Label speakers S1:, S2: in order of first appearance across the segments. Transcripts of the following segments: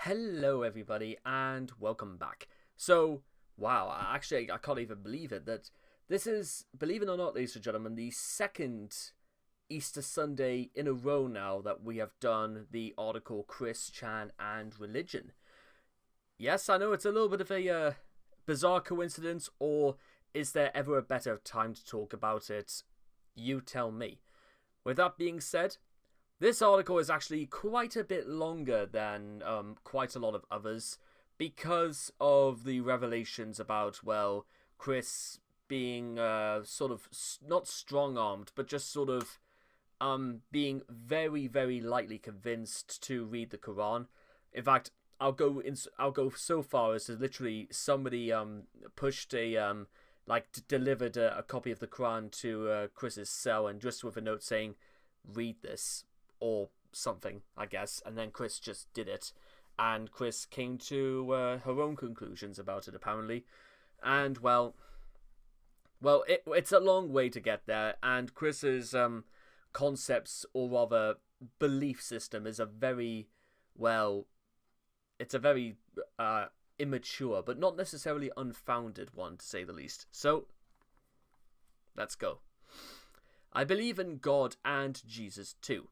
S1: Hello, everybody, and welcome back. So, wow, I can't even believe it that this is, believe it or not, ladies and gentlemen, the second Easter Sunday in a row now that we have done the article Chris Chan and Religion. Yes, I know it's a little bit of a bizarre coincidence, or is there ever a better time to talk about it? You tell me. With that being said, this article is actually quite a bit longer than quite a lot of others because of the revelations about, well, Chris being sort of not strong-armed, but just sort of being very, very lightly convinced to read the Quran. In fact, I'll go so far as to literally somebody pushed a delivered a copy of the Quran to Chris's cell and just with a note saying, "Read this." Or something, I guess, and then Chris just did it, and Chris came to her own conclusions about it, apparently, and it's a long way to get there, and Chris's concepts, or rather belief system, is a very, it's a very immature, but not necessarily unfounded one, to say the least. So, let's go. I believe in God and Jesus too.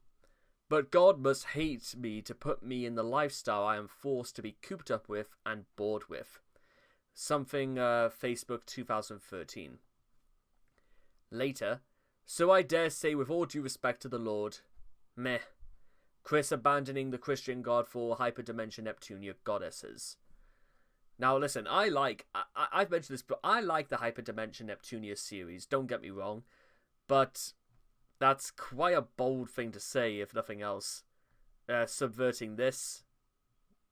S1: But God must hate me to put me in the lifestyle I am forced to be cooped up with and bored with. Something Facebook 2013. Later, so I dare say with all due respect to the Lord, meh. Chris abandoning the Christian God for hyperdimension Neptunia goddesses. Now listen, I've mentioned this, but I like the hyperdimension Neptunia series, don't get me wrong, but that's quite a bold thing to say, if nothing else. Subverting this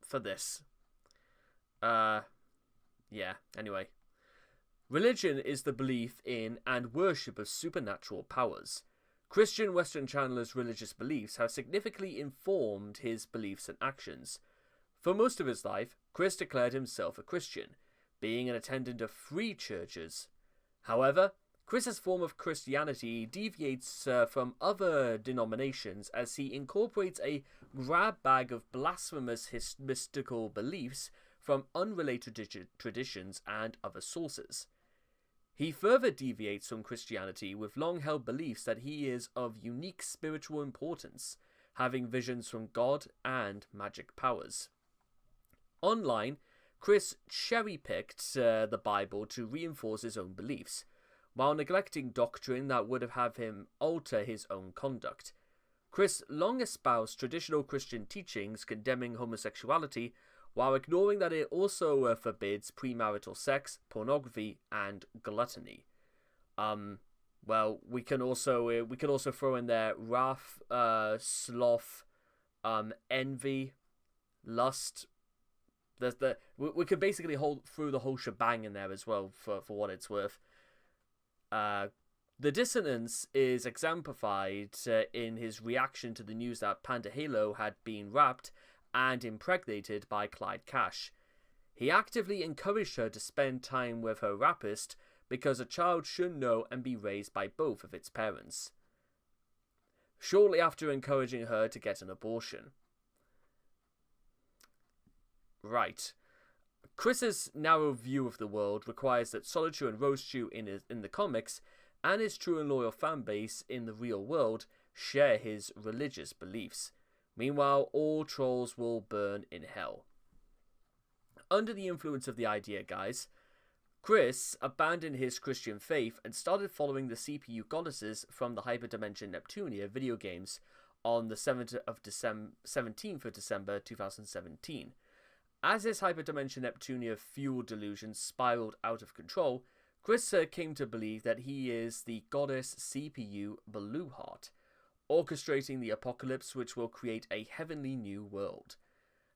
S1: for this. Yeah, anyway. Religion is the belief in and worship of supernatural powers. Christian Western Chandler's religious beliefs have significantly informed his beliefs and actions. For most of his life, Chris declared himself a Christian, being an attendant of 3 churches. However, Chris's form of Christianity deviates from other denominations as he incorporates a grab bag of blasphemous mystical beliefs from unrelated traditions and other sources. He further deviates from Christianity with long-held beliefs that he is of unique spiritual importance, having visions from God and magic powers. Online, Chris cherry-picked the Bible to reinforce his own beliefs, while neglecting doctrine that would have him alter his own conduct. Chris long espoused traditional Christian teachings condemning homosexuality, while ignoring that it also forbids premarital sex, pornography, and gluttony. We can also throw in there wrath, sloth, envy, lust. We could basically hold through the whole shebang in there as well for what it's worth. The dissonance is exemplified in his reaction to the news that Panda Halo had been raped and impregnated by Clyde Cash. He actively encouraged her to spend time with her rapist because a child should know and be raised by both of its parents, shortly after encouraging her to get an abortion. Right. Chris's narrow view of the world requires that Solitude and Rosechew in the comics and his true and loyal fanbase in the real world share his religious beliefs. Meanwhile, all trolls will burn in hell. Under the influence of the idea, guys, Chris abandoned his Christian faith and started following the CPU goddesses from the Hyperdimension Neptunia video games on the 17th of December 2017. As his hyperdimension Neptunia fueled delusions spiraled out of control, Chris came to believe that he is the goddess CPU Beluheart, orchestrating the apocalypse which will create a heavenly new world.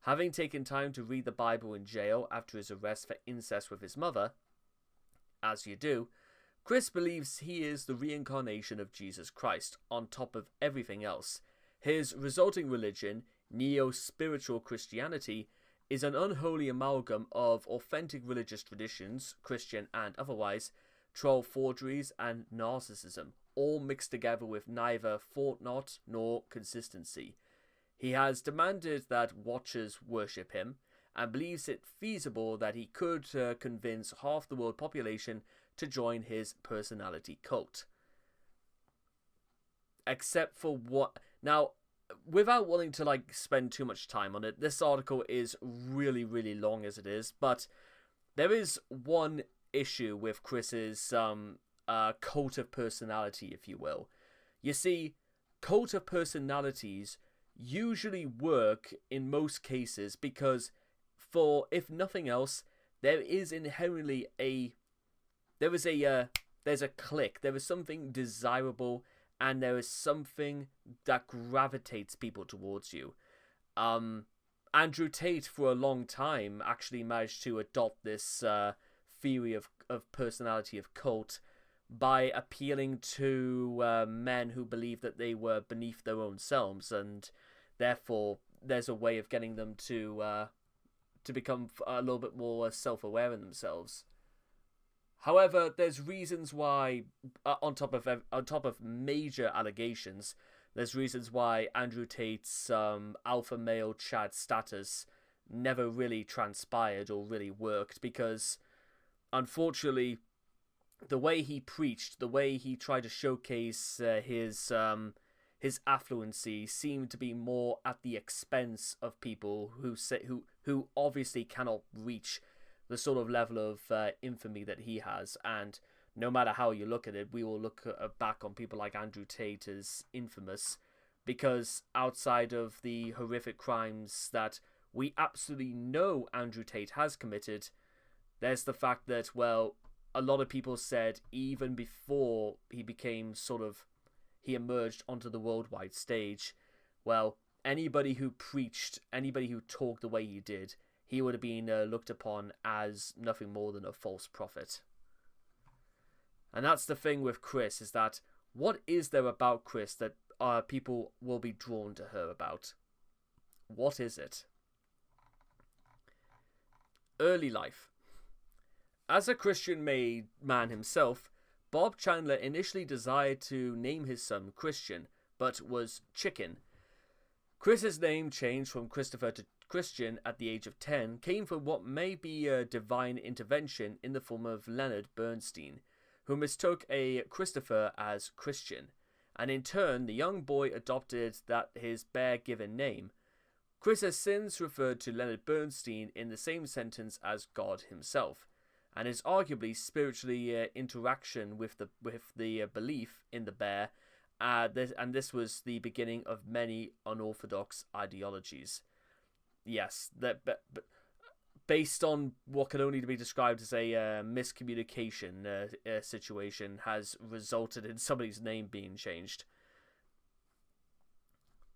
S1: Having taken time to read the Bible in jail after his arrest for incest with his mother, as you do, Chris believes he is the reincarnation of Jesus Christ on top of everything else. His resulting religion, neo-spiritual Christianity, is an unholy amalgam of authentic religious traditions, Christian and otherwise, troll forgeries, and narcissism, all mixed together with neither forethought nor consistency. He has demanded that watchers worship him, and believes it feasible that he could convince half the world population to join his personality cult. Except for what... Now, without wanting to spend too much time on it, this article is really, really long as it is, but there is one issue with Chris's cult of personality, if you will. You see, cult of personalities usually work in most cases because, for if nothing else, there is inherently there's a click, there is something desirable, and there is something that gravitates people towards you. Andrew Tate, for a long time, actually managed to adopt this theory of personality of cult by appealing to men who believed that they were beneath their own selves, and therefore there's a way of getting them to become a little bit more self-aware in themselves. However, there's reasons why, on top of major allegations, there's reasons why Andrew Tate's alpha male Chad status never really transpired or really worked, because, unfortunately, the way he preached, the way he tried to showcase his affluency seemed to be more at the expense of people who obviously cannot reach the sort of level of infamy that he has. And no matter how you look at it, we will look back on people like Andrew Tate as infamous, because outside of the horrific crimes that we absolutely know Andrew Tate has committed, there's the fact that, well, a lot of people said even before he emerged onto the worldwide stage, well, anybody who preached, anybody who talked the way he did, he would have been looked upon as nothing more than a false prophet. And that's the thing with Chris, is that what is there about Chris that people will be drawn to her about? What is it? Early life. As a Christian-made man himself, Bob Chandler initially desired to name his son Christian, but was chicken. Chris's name change from Christopher to Christian at the age of 10 came from what may be a divine intervention in the form of Leonard Bernstein, who mistook a Christopher as Christian, and in turn the young boy adopted that his bare given name. Chris has since referred to Leonard Bernstein in the same sentence as God himself, and is arguably spiritually interaction with the belief in the bear, and this was the beginning of many unorthodox ideologies. Yes, based on what can only be described as a miscommunication situation, has resulted in somebody's name being changed.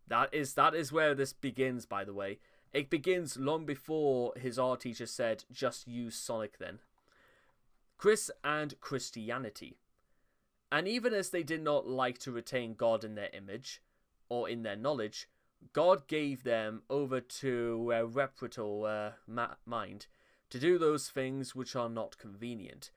S1: That is where this begins, by the way. It begins long before his art teacher said, just use Sonic then. Chris and Christianity. And even as they did not like to retain God in their image, or in their knowledge, God gave them over to a reputable mind to do those things which are not convenient,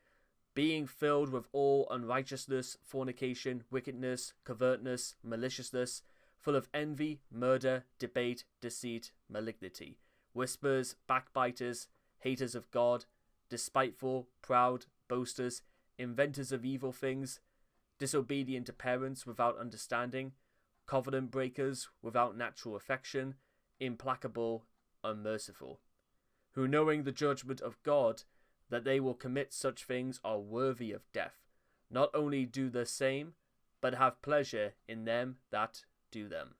S1: being filled with all unrighteousness, fornication, wickedness, covertness, maliciousness, full of envy, murder, debate, deceit, malignity, whispers, backbiters, haters of God, despiteful, proud, boasters, inventors of evil things, disobedient to parents without understanding, covenant breakers without natural affection, implacable, unmerciful, who knowing the judgment of God, that they will commit such things are worthy of death, not only do the same, but have pleasure in them that do them.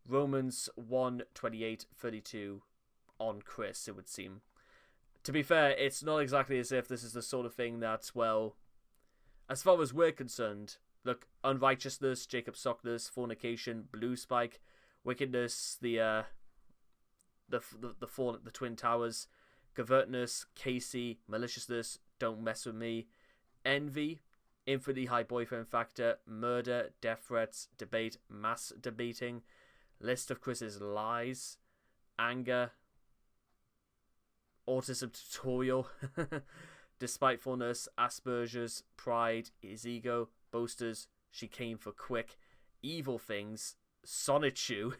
S1: Romans 1:28-32 on Chris, it would seem. To be fair, it's not exactly as if this is the sort of thing that, well, as far as we're concerned, look, unrighteousness, Jacob Sockness, fornication, Blue Spike, wickedness, the fall at the Twin Towers, covertness, Casey, maliciousness, don't mess with me, envy, infinitely high boyfriend factor, murder, death threats, debate, mass debating, list of Chris's lies, anger, autism tutorial, despitefulness, Asperger's, pride, his ego, boasters, she came for quick, evil things, sonnet shoe,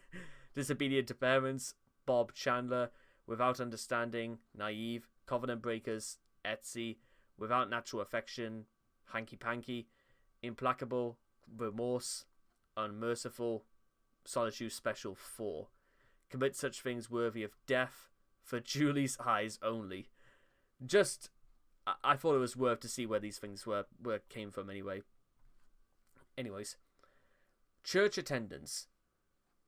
S1: disobedient to parents, Bob Chandler, without understanding, naive, covenant breakers, Etsy, without natural affection, hanky-panky, implacable, remorse, unmerciful, solitude special 4. Commit such things worthy of death, for Julie's eyes only. Just, I thought it was worth to see where these things came from anyway. Anyways, church attendance.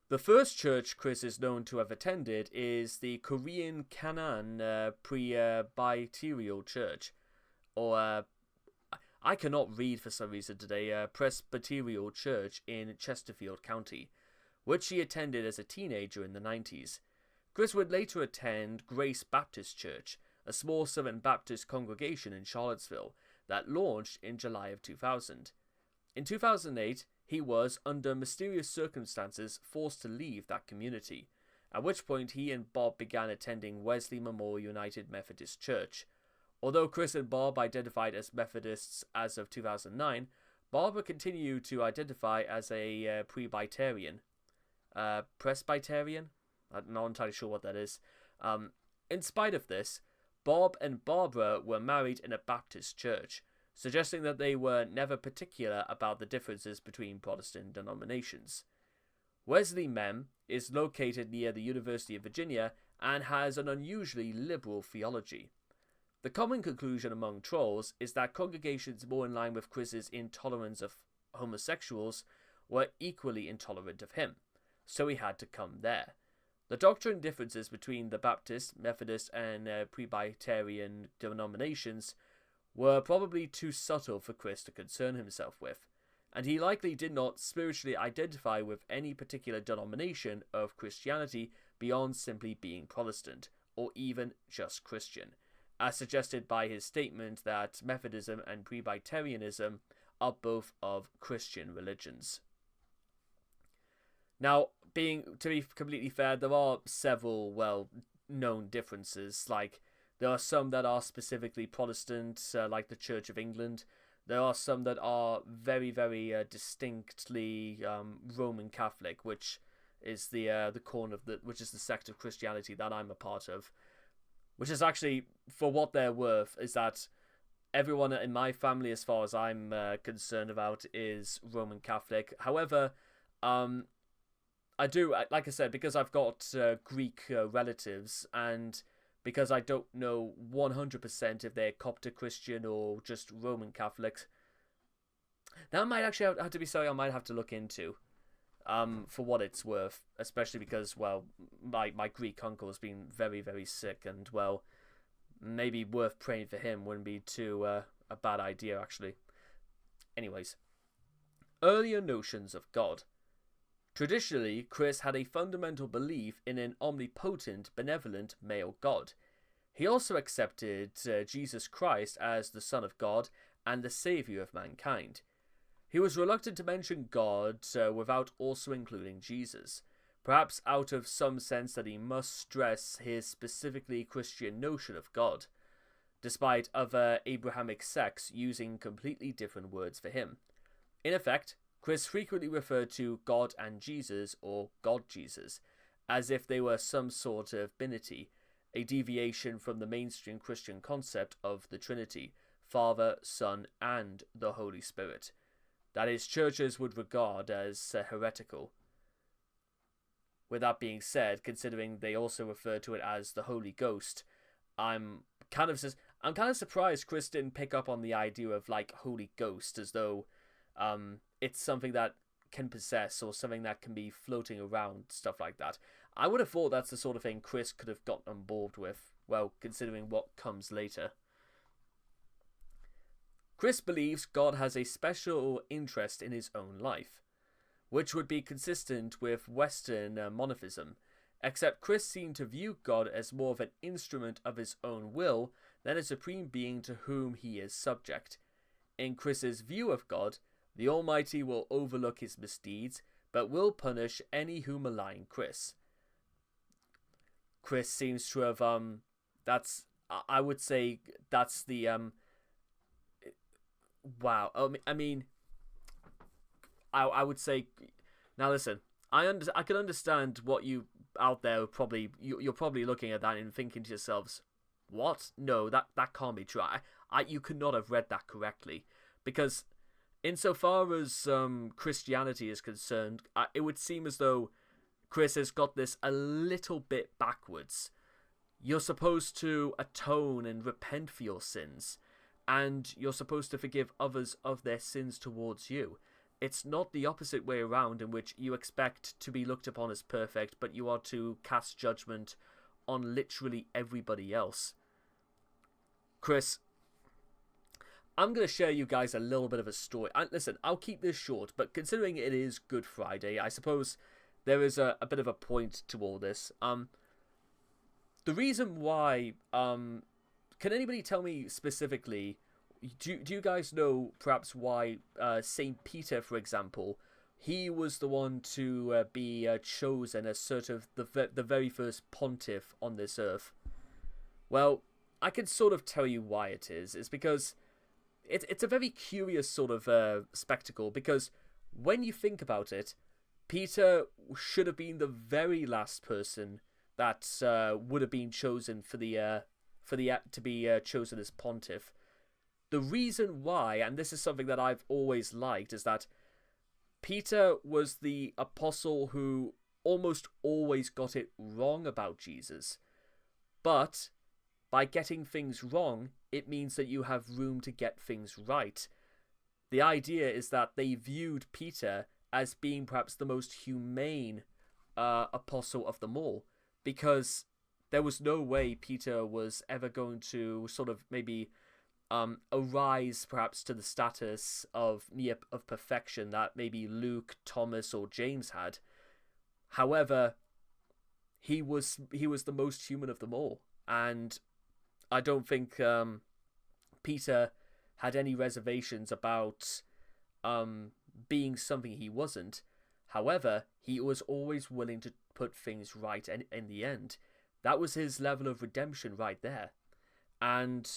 S1: The first church Chris is known to have attended is the Korean Kanan Presbyterial Church, or I cannot read for some reason today, Presbyterial Church in Chesterfield County, which he attended as a teenager in the 90s. Chris would later attend Grace Baptist Church, a small Southern Baptist congregation in Charlottesville that launched in July of 2000. In 2008, he was, under mysterious circumstances, forced to leave that community, at which point he and Bob began attending Wesley Memorial United Methodist Church. Although Chris and Bob identified as Methodists as of 2009, Bob would continue to identify as a Presbyterian. Presbyterian? I'm not entirely sure what that is. In spite of this, Bob and Barbara were married in a Baptist church, suggesting that they were never particular about the differences between Protestant denominations. Wesley Mem is located near the University of Virginia and has an unusually liberal theology. The common conclusion among trolls is that congregations more in line with Chris's intolerance of homosexuals were equally intolerant of him, so he had to come there. The doctrine differences between the Baptist, Methodist, and Presbyterian denominations were probably too subtle for Chris to concern himself with, and he likely did not spiritually identify with any particular denomination of Christianity beyond simply being Protestant, or even just Christian, as suggested by his statement that Methodism and Presbyterianism are both of Christian religions. Now, to be completely fair, there are several well-known differences. Like, there are some that are specifically Protestant, like the Church of England. There are some that are very, very distinctly Roman Catholic, which is the corner of which is the sect of Christianity that I'm a part of. Which is actually, for what they're worth, is that everyone in my family, as far as I'm concerned about, is Roman Catholic. However, I do, like I said, because I've got Greek relatives, and because I don't know 100% if they're Coptic Christian or just Roman Catholics, that might actually have to be something I might have to look into, for what it's worth, especially because, well, my Greek uncle has been very, very sick, and, well, maybe worth praying for him wouldn't be too a bad idea, actually. Anyways, earlier notions of God. Traditionally, Chris had a fundamental belief in an omnipotent, benevolent male God. He also accepted Jesus Christ as the Son of God and the Saviour of mankind. He was reluctant to mention God without also including Jesus, perhaps out of some sense that he must stress his specifically Christian notion of God, despite other Abrahamic sects using completely different words for him. In effect, Chris frequently referred to God and Jesus, or God Jesus, as if they were some sort of binity, a deviation from the mainstream Christian concept of the Trinity, Father, Son, and the Holy Spirit, that his churches would regard as heretical. With that being said, considering they also refer to it as the Holy Ghost, I'm kind of surprised Chris didn't pick up on the idea of, like, Holy Ghost, as though it's something that can possess or something that can be floating around, stuff like that. I would have thought that's the sort of thing Chris could have gotten on board with, well, considering what comes later. Chris believes God has a special interest in his own life, which would be consistent with Western monotheism, except Chris seemed to view God as more of an instrument of his own will than a supreme being to whom he is subject. In Chris's view of God, the Almighty will overlook his misdeeds, but will punish any who malign Chris. Chris seems to have, I would say that's the, wow. I mean, I would say, now listen, I can understand what you out there you're probably looking at that and thinking to yourselves, what? No, that can't be true. You could not have read that correctly, because insofar as Christianity is concerned, it would seem as though Chris has got this a little bit backwards. You're supposed to atone and repent for your sins, and you're supposed to forgive others of their sins towards you. It's not the opposite way around, in which you expect to be looked upon as perfect, but you are to cast judgment on literally everybody else. Chris, I'm going to share you guys a little bit of a story. Listen, I'll keep this short, but considering it is Good Friday, I suppose there is a bit of a point to all this. The reason why, can anybody tell me specifically, do you guys know perhaps why Saint Peter, for example, he was the one to be chosen as sort of the very first pontiff on this earth? Well, I can sort of tell you why it is. It's because it's a very curious sort of spectacle, because when you think about it, Peter should have been the very last person that would have been chosen to be chosen as pontiff. The reason why, and this is something that I've always liked, is that Peter was the apostle who almost always got it wrong about Jesus. But by getting things wrong, it means that you have room to get things right. The idea is that they viewed Peter as being perhaps the most humane apostle of them all, because there was no way Peter was ever going to sort of maybe arise perhaps to the status of perfection that maybe Luke, Thomas, or James had. However, he was the most human of them all, and I don't think Peter had any reservations about being something he wasn't. However, he was always willing to put things right in the end. That was his level of redemption right there. And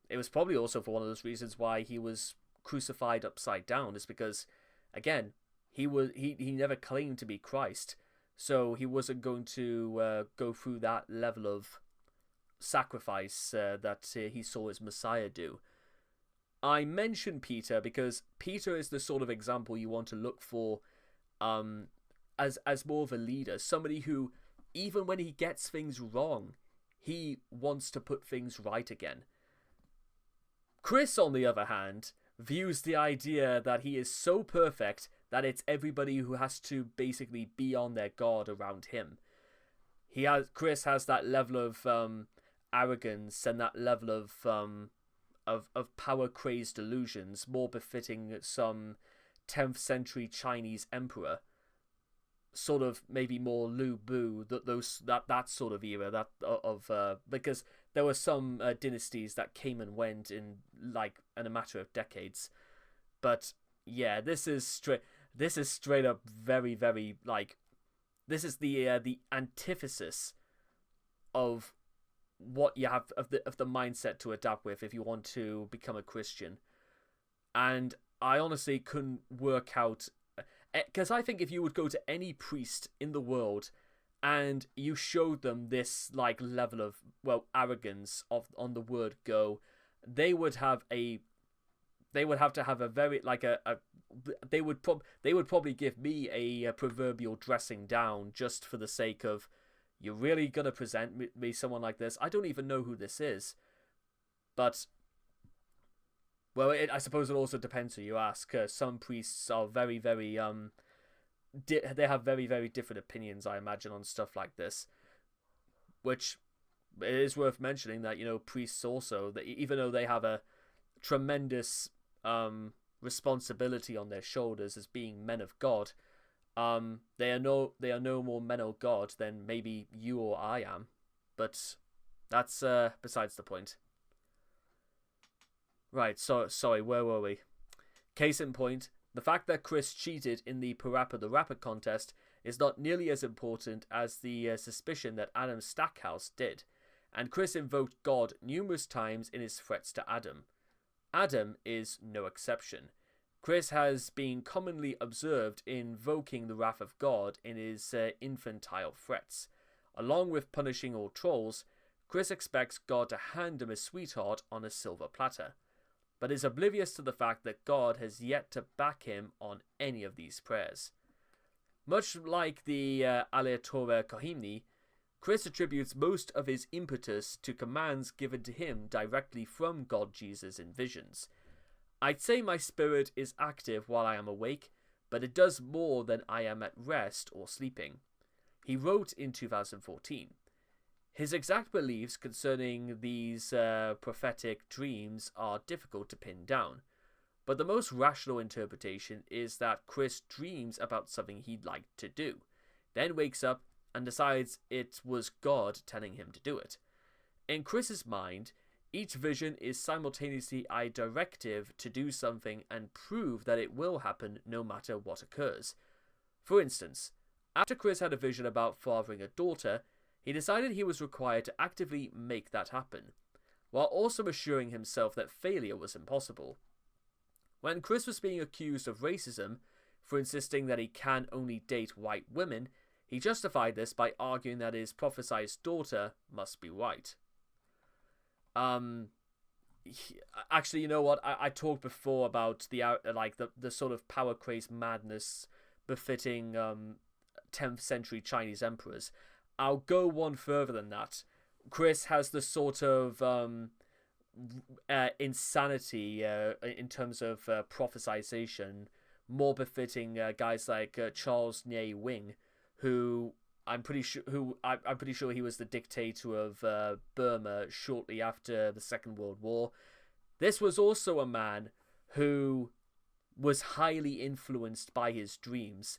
S1: it was probably also for one of those reasons why he was crucified upside down, is because, again, he never claimed to be Christ, so he wasn't going to go through that level of sacrifice that he saw his Messiah do. I mention Peter because Peter is the sort of example you want to look for as more of a leader, somebody who, even when he gets things wrong, he wants to put things right again. Chris, on the other hand, views the idea that he is so perfect that it's everybody who has to basically be on their guard around him. Chris has that level of arrogance and that level of power-crazed delusions, more befitting some 10th century Chinese emperor, sort of maybe more Lu Bu, that sort of era, because there were some dynasties that came and went in a matter of decades. But yeah, this is straight up very, very, this is the antithesis of what you have of the mindset to adapt with if you want to become a Christian. And I honestly couldn't work out, because I think if you would go to any priest in the world and you showed them this level of arrogance on the word go, they would have to have a very they would probably give me a proverbial dressing down just for the sake of, you're really gonna present me someone like this? I don't even know who this is. But I suppose it also depends who you ask. Some priests are very, very they have very, very different opinions, I imagine, on stuff like this. Which it is worth mentioning that, priests also, that even though they have a tremendous responsibility on their shoulders as being men of God, they are no more men of God than maybe you or I am. But that's besides the point. Right, so sorry, where were we? Case in point, the fact that Chris cheated in the Parappa the Rapper contest is not nearly as important as the suspicion that Adam Stackhouse did, and Chris invoked God numerous times in his threats to Adam. Adam is no exception. Chris has been commonly observed invoking the wrath of God in his infantile threats. Along with punishing all trolls, Chris expects God to hand him a sweetheart on a silver platter, but is oblivious to the fact that God has yet to back him on any of these prayers. Much like the Aleatoire Kohimni, Chris attributes most of his impetus to commands given to him directly from God Jesus in visions. I'd say my spirit is active while I am awake, but it does more than I am at rest or sleeping. He wrote in 2014. His exact beliefs concerning these prophetic dreams are difficult to pin down, but the most rational interpretation is that Chris dreams about something he'd like to do, then wakes up and decides it was God telling him to do it. In Chris's mind, each vision is simultaneously a directive to do something and prove that it will happen no matter what occurs. For instance, after Chris had a vision about fathering a daughter, he decided he was required to actively make that happen, while also assuring himself that failure was impossible. When Chris was being accused of racism for insisting that he can only date white women, he justified this by arguing that his prophesied daughter must be white. Actually, you know what? I talked before about the sort of power craze madness befitting 10th century Chinese emperors. I'll go one further than that. Chris has the sort of insanity in terms of prophesization more befitting guys like Charles Nie Wing, who I'm pretty sure he was the dictator of Burma shortly after the Second World War. This was also a man who was highly influenced by his dreams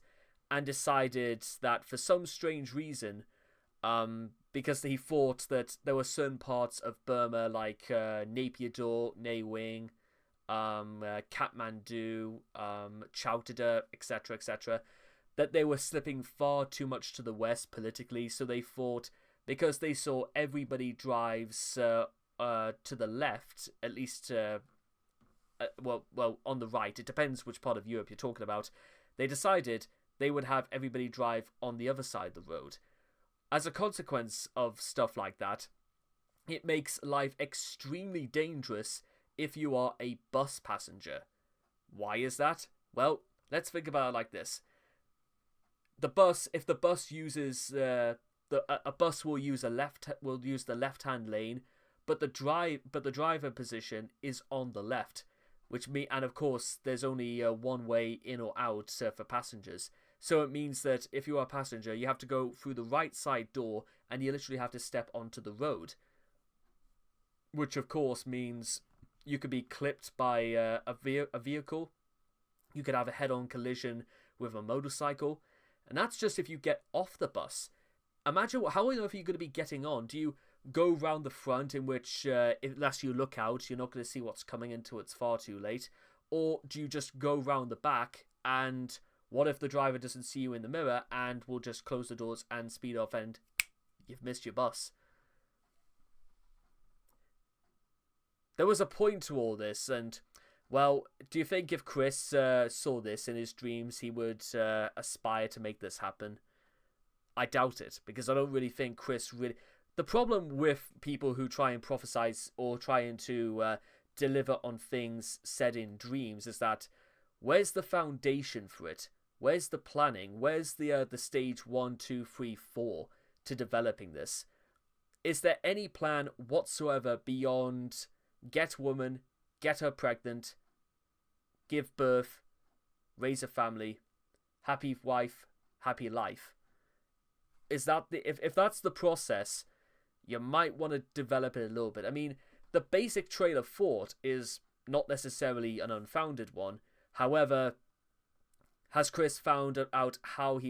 S1: and decided that for some strange reason, because he thought that there were certain parts of Burma like Naypyidaw, Nay Wing, Kathmandu, Chowtada, etc., that they were slipping far too much to the west politically, so they thought, because they saw everybody drives to the left, at least, well, on the right, it depends which part of Europe you're talking about, they decided they would have everybody drive on the other side of the road. As a consequence of stuff like that, it makes life extremely dangerous if you are a bus passenger. Why is that? Well, let's think about it like this. If the bus uses a bus will use the left-hand lane, but the driver position is on the left, and of course there's only one way in or out for passengers. So it means that if you are a passenger, you have to go through the right side door and you literally have to step onto the road. Which of course means you could be clipped by a vehicle. You could have a head-on collision with a motorcycle. And that's just if you get off the bus. Imagine how on earth are you going to be getting on? Do you go round the front, in which, unless you look out, you're not going to see what's coming until it's far too late? Or do you just go round the back, and what if the driver doesn't see you in the mirror and will just close the doors and speed off and you've missed your bus? There was a point to all this, and, well, do you think if Chris saw this in his dreams, he would aspire to make this happen? I doubt it, because I don't really think Chris really... The problem with people who try and prophesize or trying to deliver on things said in dreams is that, where's the foundation for it? Where's the planning? Where's the stage 1, 2, 3, 4 to developing this? Is there any plan whatsoever beyond get woman, get her pregnant, give birth, raise a family, happy wife, happy life? Is that if that's the process, you might want to develop it a little bit. I mean, the basic trail of thought is not necessarily an unfounded one. However, has Chris found out how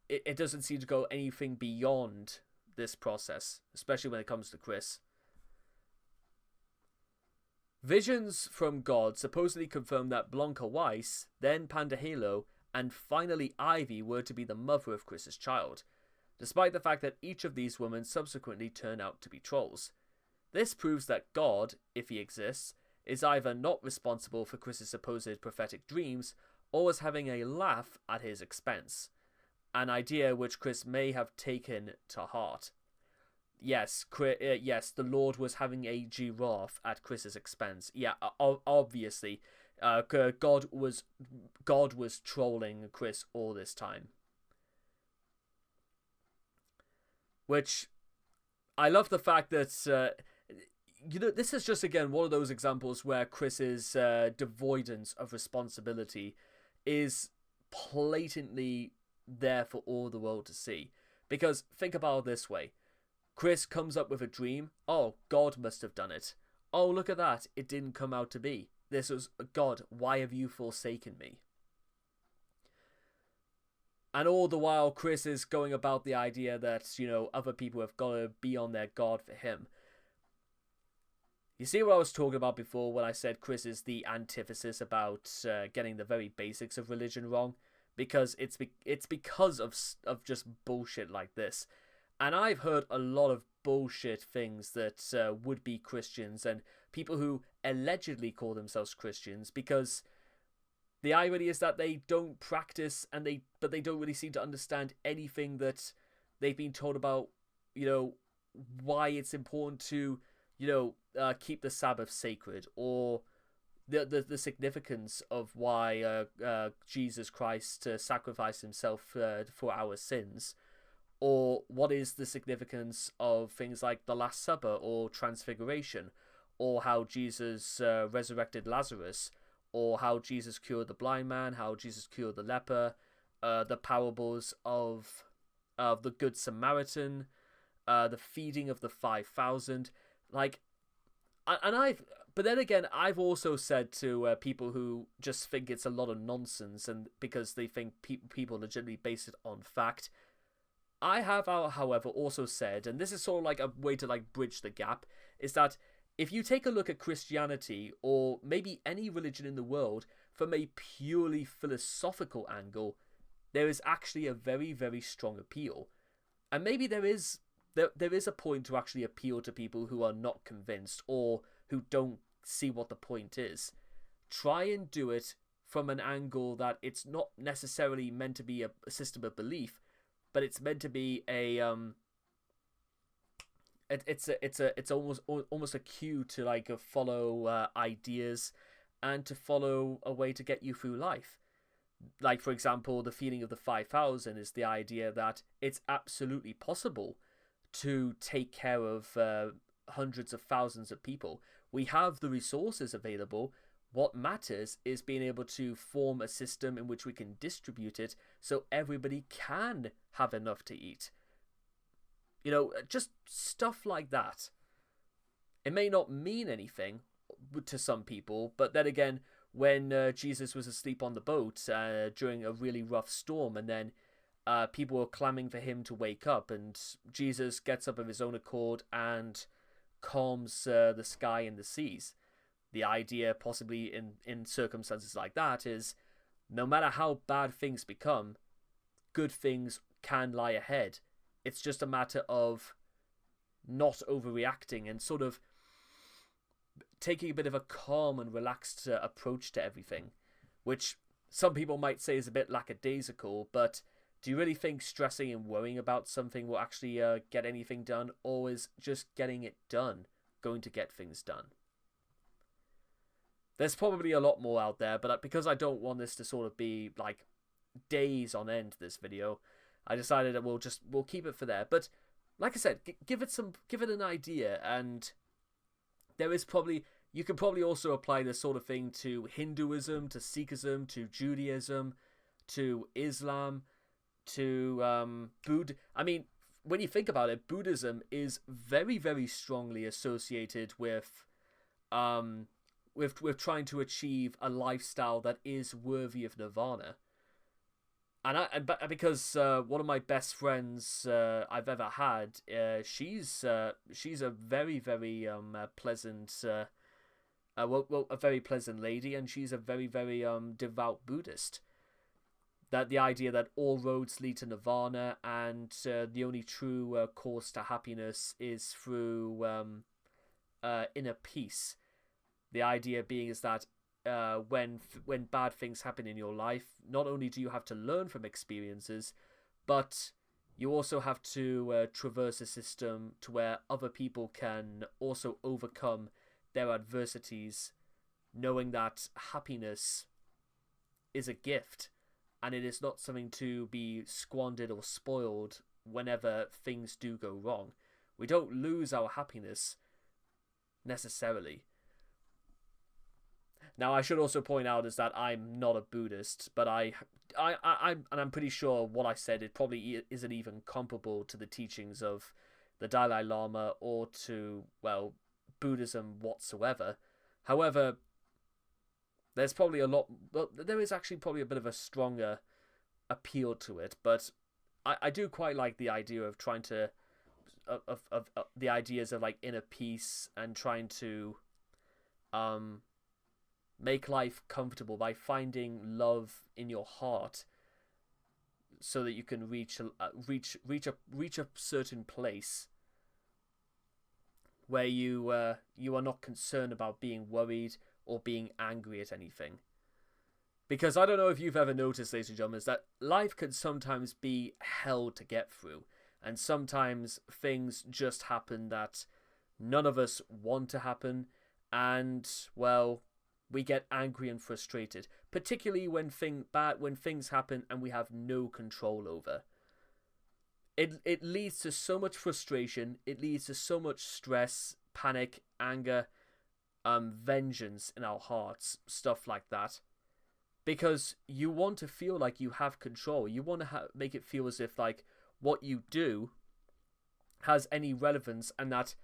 S1: it doesn't seem to go anything beyond this process, especially when it comes to Chris. Visions from God supposedly confirm that Blanca Weiss, then Pandahalo, and finally Ivy were to be the mother of Chris's child, despite the fact that each of these women subsequently turn out to be trolls. This proves that God, if he exists, is either not responsible for Chris's supposed prophetic dreams, or was having a laugh at his expense, an idea which Chris may have taken to heart. Yes, the Lord was having a giraffe at Chris's expense. Yeah, obviously, God was trolling Chris all this time. Which, I love the fact that, this is just, again, one of those examples where Chris's devoidance of responsibility is blatantly there for all the world to see. Because, think about it this way. Chris comes up with a dream. Oh, God must have done it. Oh, look at that. It didn't come out to be. This was, God, why have you forsaken me? And all the while, Chris is going about the idea that, other people have got to be on their guard for him. You see what I was talking about before when I said Chris is the antithesis about getting the very basics of religion wrong? Because it's because of just bullshit like this. And I've heard a lot of bullshit things that would-be Christians and people who allegedly call themselves Christians, because the irony is that they don't practice but they don't really seem to understand anything that they've been told about, why it's important to, keep the Sabbath sacred, or the significance of why Jesus Christ sacrificed himself for our sins, or what is the significance of things like the Last Supper or Transfiguration, or how Jesus resurrected Lazarus, or how Jesus cured the blind man, how Jesus cured the leper, the parables of the Good Samaritan, the feeding of the 5,000, but then again, I've also said to people who just think it's a lot of nonsense, and because they think people legitimately base it on fact. I have, however, also said, and this is sort of like a way to bridge the gap, is that if you take a look at Christianity, or maybe any religion in the world, from a purely philosophical angle, there is actually a very, very strong appeal. And maybe there is a point to actually appeal to people who are not convinced, or who don't see what the point is. Try and do it from an angle that it's not necessarily meant to be a system of belief, but it's meant to be a it's almost a cue to follow ideas, and to follow a way to get you through life. Like, for example, the feeding of the 5,000 is the idea that it's absolutely possible to take care of hundreds of thousands of people. We have the resources available. What matters is being able to form a system in which we can distribute it so everybody can have enough to eat. Just stuff like that. It may not mean anything to some people, but then again, when Jesus was asleep on the boat during a really rough storm, and then people were clamoring for him to wake up, and Jesus gets up of his own accord and calms the sky and the seas. The idea, possibly in circumstances like that, is no matter how bad things become, good things can lie ahead. It's just a matter of not overreacting and sort of taking a bit of a calm and relaxed approach to everything, which some people might say is a bit lackadaisical, but do you really think stressing and worrying about something will actually get anything done, or is just getting it done going to get things done? There's probably a lot more out there, but because I don't want this to sort of be days on end, this video, I decided that we'll keep it for there. But like I said, give it an idea, and you can probably also apply this sort of thing to Hinduism, to Sikhism, to Judaism, to Islam, to Buddha. I mean, when you think about it, Buddhism is very, very strongly associated with trying to achieve a lifestyle that is worthy of nirvana. Because one of my best friends I've ever had, she's a very, very pleasant, a very pleasant lady, and she's a very, very devout Buddhist. That the idea that all roads lead to nirvana, and the only true course to happiness is through inner peace. The idea being is that when bad things happen in your life, not only do you have to learn from experiences, but you also have to traverse a system to where other people can also overcome their adversities, knowing that happiness is a gift and it is not something to be squandered or spoiled whenever things do go wrong. We don't lose our happiness necessarily. Now, I should also point out is that I'm not a Buddhist, but I'm pretty sure what I said, it probably isn't even comparable to the teachings of the Dalai Lama or to, well, Buddhism whatsoever. However, there's probably there is actually probably a bit of a stronger appeal to it, but I do quite like the idea of trying to, of the ideas of like inner peace and trying to, make life comfortable by finding love in your heart, so that you can reach a certain place where you are not concerned about being worried or being angry at anything. Because I don't know if you've ever noticed, ladies and gentlemen, is that life can sometimes be hell to get through, and sometimes things just happen that none of us want to happen, and well, we get angry and frustrated, particularly when things happen and we have no control over. It leads to so much frustration, it leads to so much stress, panic, anger, vengeance in our hearts, stuff like that. Because you want to feel like you have control. You want to make it feel as if like what you do has any relevance and that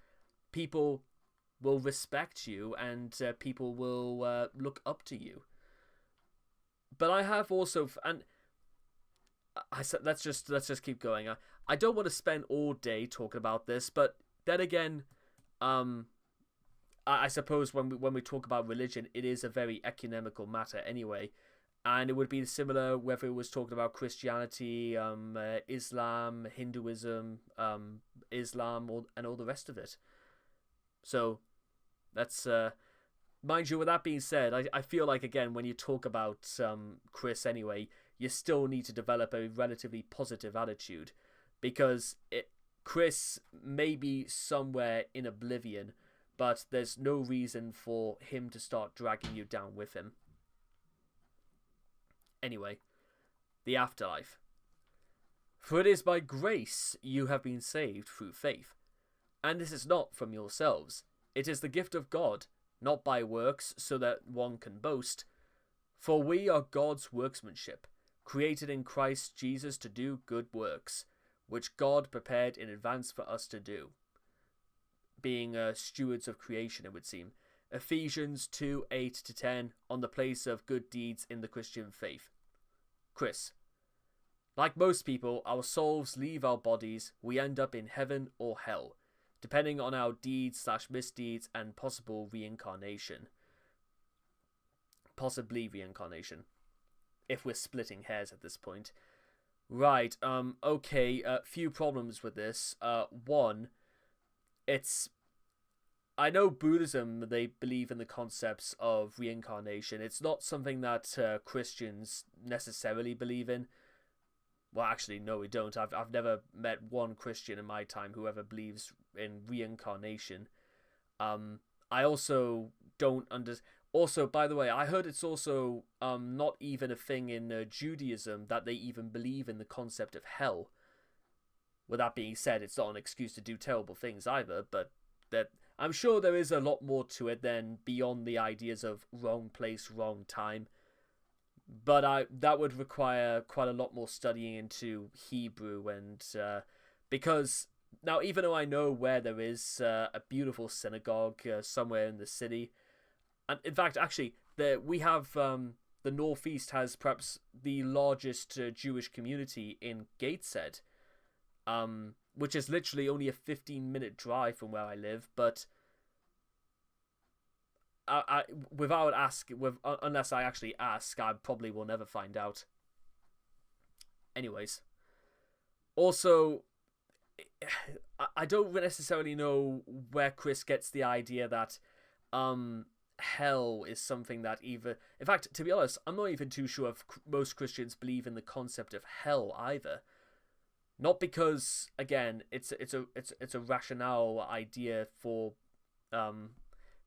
S1: people will respect you and people will look up to you. But I have also, and I said, let's just keep going. I don't want to spend all day talking about this, but then again, I suppose when we talk about religion, it is a very ecumenical matter anyway, and it would be similar whether it was talking about Christianity, Islam, Hinduism, Islam, and all the rest of it. So that's mind you. With that being said, I feel like again when you talk about Chris anyway, you still need to develop a relatively positive attitude, because Chris may be somewhere in oblivion, but there's no reason for him to start dragging you down with him. Anyway, the afterlife. For it is by grace you have been saved through faith, and this is not from yourselves. It is the gift of God, not by works, so that one can boast. For we are God's workmanship, created in Christ Jesus to do good works, which God prepared in advance for us to do. Being stewards of creation, it would seem. Ephesians 2:8-10, on the place of good deeds in the Christian faith. Chris. Like most people, our souls leave our bodies. We end up in heaven or hell, depending on our deeds/misdeeds and possible reincarnation. Possibly reincarnation, if we're splitting hairs at this point. Right, okay, few problems with this. One, I know Buddhism, they believe in the concepts of reincarnation. It's not something that Christians necessarily believe in. Well, actually, no, we don't. I've never met one Christian in my time who ever believes in reincarnation. I also don't Also, by the way, I heard it's also not even a thing in Judaism that they even believe in the concept of hell. With that being said, it's not an excuse to do terrible things either, but that I'm sure there is a lot more to it than beyond the ideas of wrong place, wrong time. But that would require quite a lot more studying into Hebrew, and because now, even though I know where there is a beautiful synagogue somewhere in the city, and in fact, actually, we have the Northeast has perhaps the largest Jewish community in Gateshead, which is literally only a 15-minute drive from where I live, but unless I actually ask, I probably will never find out. Anyways, also, I don't necessarily know where Chris gets the idea that hell is something that even... In fact, to be honest, I'm not even too sure if most Christians believe in the concept of hell either. Not because, again, it's a rationale idea for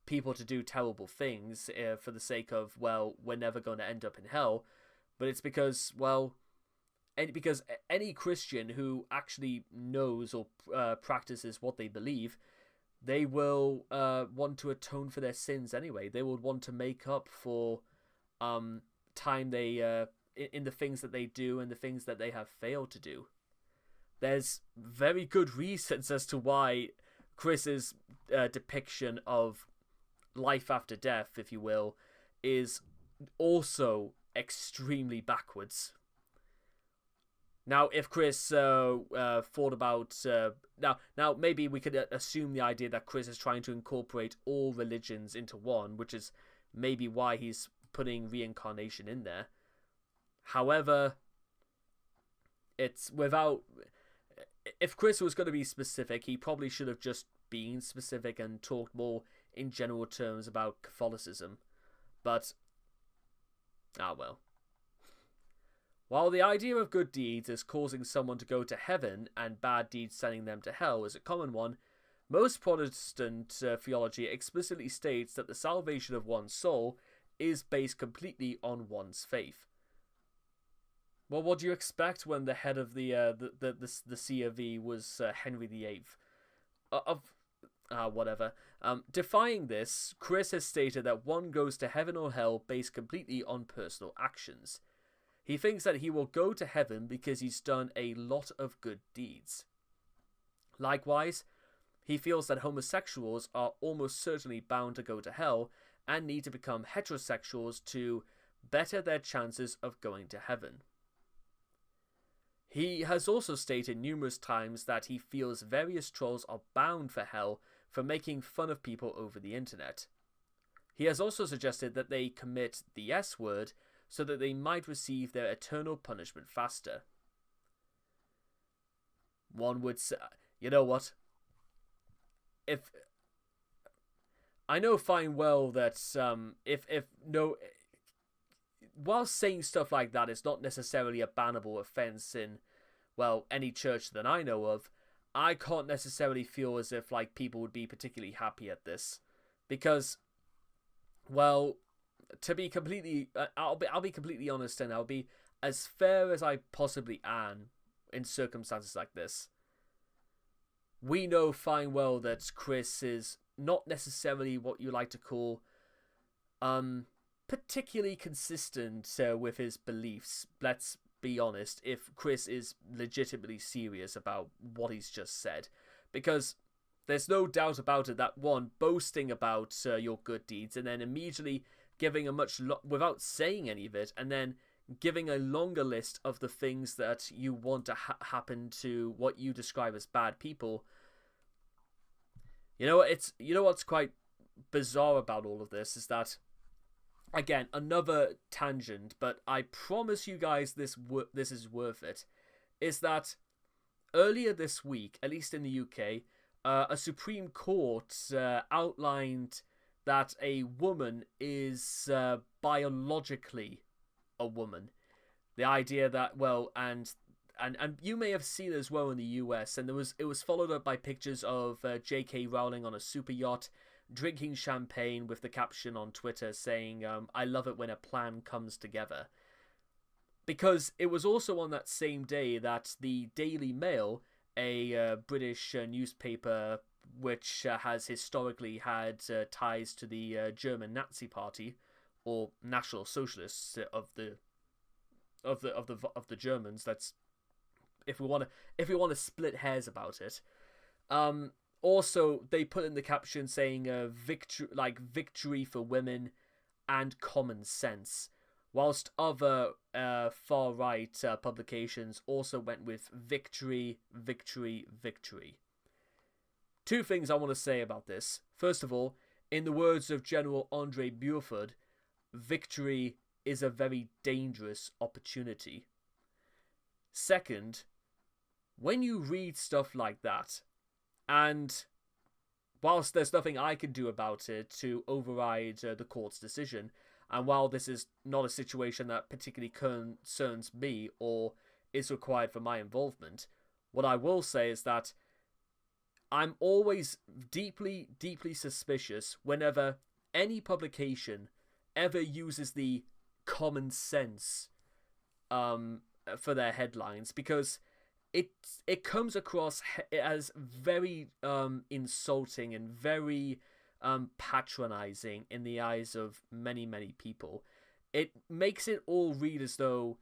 S1: people to do terrible things for the sake of, well, we're never going to end up in hell, but it's because, well, because any Christian who actually knows or practices what they believe, they will want to atone for their sins anyway. They will want to make up for time they in the things that they do and the things that they have failed to do. There's very good reasons as to why Chris's depiction of life after death, if you will, is also extremely backwards. Now, if Chris thought about... Now, maybe we could assume the idea that Chris is trying to incorporate all religions into one, which is maybe why he's putting reincarnation in there. However, it's without... If Chris was going to be specific, he probably should have just been specific and talked more in general terms about Catholicism. But, well. While the idea of good deeds as causing someone to go to heaven and bad deeds sending them to hell is a common one, most Protestant theology explicitly states that the salvation of one's soul is based completely on one's faith. Well, what do you expect when the head of the C of E was Henry VIII? Whatever. Defying this, Chris has stated that one goes to heaven or hell based completely on personal actions. He thinks that he will go to heaven because he's done a lot of good deeds. Likewise, he feels that homosexuals are almost certainly bound to go to hell and need to become heterosexuals to better their chances of going to heaven. He has also stated numerous times that he feels various trolls are bound for hell for making fun of people over the internet. He has also suggested that they commit the S word so that they might receive their eternal punishment faster. One would say, you know what? If I know fine well that while saying stuff like that is not necessarily a bannable offense in, well, any church that I know of, I can't necessarily feel as if like people would be particularly happy at this, because, well, to be completely, I'll be completely honest, and I'll be as fair as I possibly am in circumstances like this. We know fine well that Chris is not necessarily what you like to call particularly consistent with his beliefs. Let's be honest, if Chris is legitimately serious about what he's just said, because there's no doubt about it that one, boasting about your good deeds and then immediately giving a without saying any of it, and then giving a longer list of the things that you want to happen to what you describe as bad people. You know what's quite bizarre about all of this is that, again, another tangent, but I promise you guys this is worth it, is that earlier this week, at least in the UK, a Supreme Court outlined that a woman is biologically a woman. The idea that, well, and you may have seen it as well in the US, and it was followed up by pictures of J.K. Rowling on a super yacht, drinking champagne with the caption on Twitter saying, I love it when a plan comes together. Because it was also on that same day that the Daily Mail, a British newspaper which has historically had ties to the German Nazi Party, or National Socialists of the Germans. That's if we want to split hairs about it. Also, they put in the caption saying victory for women and common sense, whilst other far right publications also went with victory, victory, victory. Two things I want to say about this. First of all, in the words of General Andre Burford, victory is a very dangerous opportunity. Second, when you read stuff like that, and whilst there's nothing I can do about it to override the court's decision, and while this is not a situation that particularly concerns me or is required for my involvement, what I will say is that I'm always deeply, deeply suspicious whenever any publication ever uses the common sense for their headlines, because it comes across as very insulting and very patronizing in the eyes of many, many people. It makes it all read as though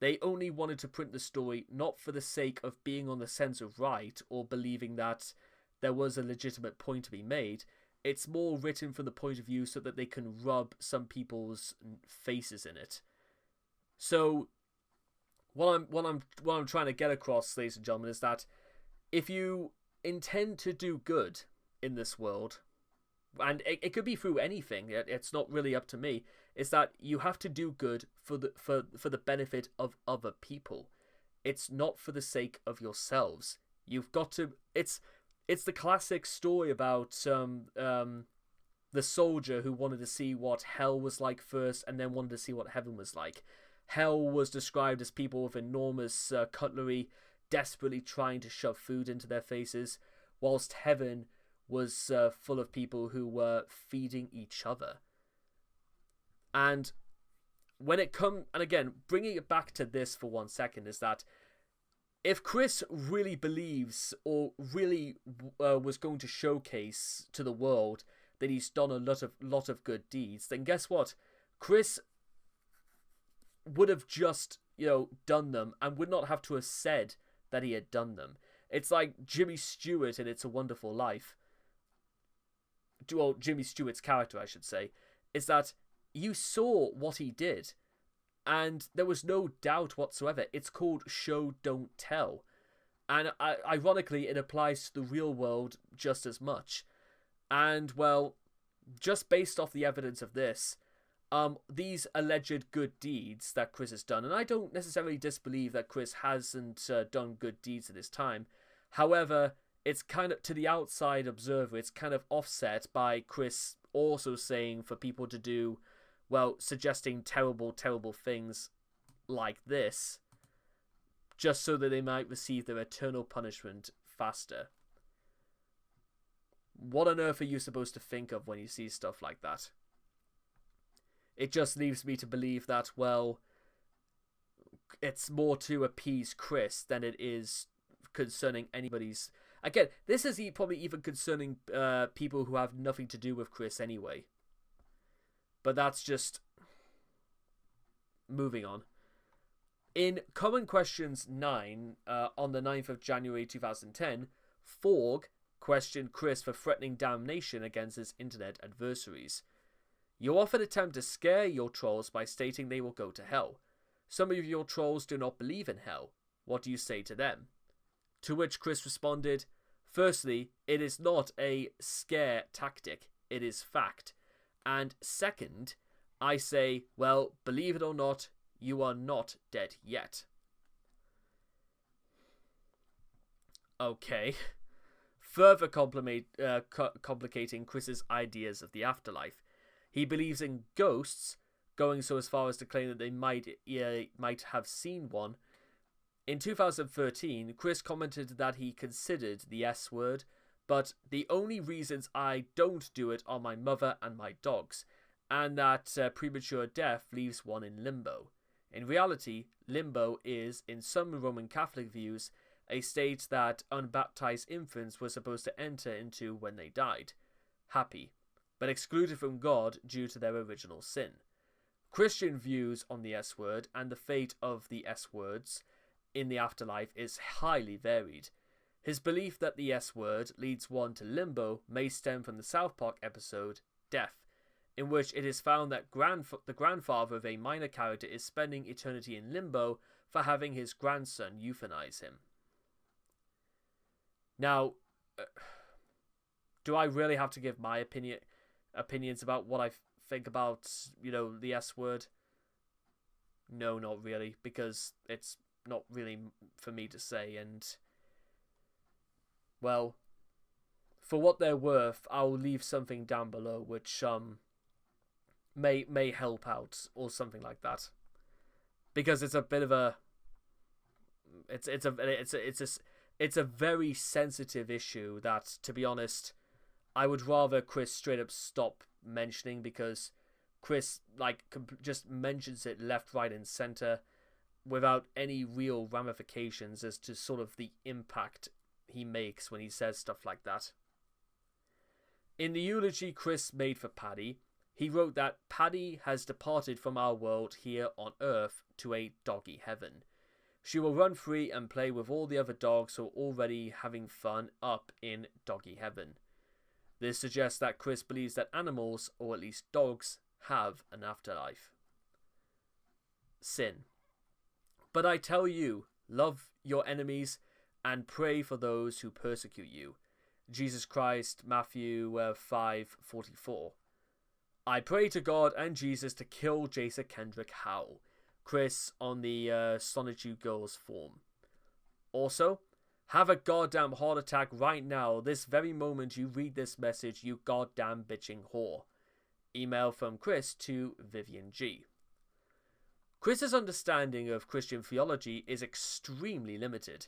S1: they only wanted to print the story not for the sake of being on the sense of right or believing that there was a legitimate point to be made. It's more written from the point of view so that they can rub some people's faces in it. So what I'm trying to get across, ladies and gentlemen, is that if you intend to do good in this world, and it could be through anything, it's not really up to me, is that you have to do good for the benefit of other people. It's not for the sake of yourselves. You've got to. It's the classic story about the soldier who wanted to see what hell was like first, and then wanted to see what heaven was like. Hell was described as people with enormous cutlery desperately trying to shove food into their faces, whilst heaven was full of people who were feeding each other. And when it comes, and again, bringing it back to this for 1 second, is that if Chris really believes or really was going to showcase to the world that he's done a lot of good deeds, then guess what? Chris would have just, done them and would not have to have said that he had done them. It's like Jimmy Stewart in It's a Wonderful Life. Well, Jimmy Stewart's character, I should say, is that you saw what he did, and there was no doubt whatsoever. It's called show, don't tell. And ironically, it applies to the real world just as much. And, well, just based off the evidence of this, these alleged good deeds that Chris has done, and I don't necessarily disbelieve that Chris hasn't done good deeds at this time. However, it's kind of, to the outside observer, it's kind of offset by Chris also saying for people to do, well, suggesting terrible, terrible things like this, just so that they might receive their eternal punishment faster. What on earth are you supposed to think of when you see stuff like that? It just leaves me to believe that, well, it's more to appease Chris than it is concerning anybody's... Again, this is probably even concerning people who have nothing to do with Chris anyway. But that's just... Moving on. In Common Questions 9, on the 9th of January 2010, Forg questioned Chris for threatening damnation against his internet adversaries. You often attempt to scare your trolls by stating they will go to hell. Some of your trolls do not believe in hell. What do you say to them? To which Chris responded, firstly, it is not a scare tactic, it is fact. And second, I say, well, believe it or not, you are not dead yet. Okay. Further complicating Chris's ideas of the afterlife. He believes in ghosts, going so as far as to claim that they might have seen one. In 2013, Chris commented that he considered the S word, but the only reasons I don't do it are my mother and my dogs, and that premature death leaves one in limbo. In reality, limbo is, in some Roman Catholic views, a state that unbaptized infants were supposed to enter into when they died. Happy, but excluded from God due to their original sin. Christian views on the S word and the fate of the S words in the afterlife is highly varied. His belief that the S word leads one to limbo may stem from the South Park episode Death, in which it is found that the grandfather of a minor character is spending eternity in limbo for having his grandson euthanize him. Now, do I really have to give my opinions about what I think about, the S word? No, not really, because it's not really for me to say, and, well, for what they're worth, I'll leave something down below which may help out or something like that, because it's a bit of a it's a very sensitive issue that, to be honest, I would rather Chris straight up stop mentioning, because Chris just mentions it left, right, and center without any real ramifications as to sort of the impact he makes when he says stuff like that. In the eulogy Chris made for Paddy, he wrote that Paddy has departed from our world here on Earth to a doggy heaven. She will run free and play with all the other dogs who are already having fun up in doggy heaven. This suggests that Chris believes that animals, or at least dogs, have an afterlife. Sin. But I tell you, love your enemies and pray for those who persecute you. Jesus Christ, Matthew 5:44. I pray to God and Jesus to kill Jason Kendrick Howell. Chris on the Solitude Girls forum. Also, have a goddamn heart attack right now, this very moment you read this message, you goddamn bitching whore. Email from Chris to Vivian G. Chris's understanding of Christian theology is extremely limited,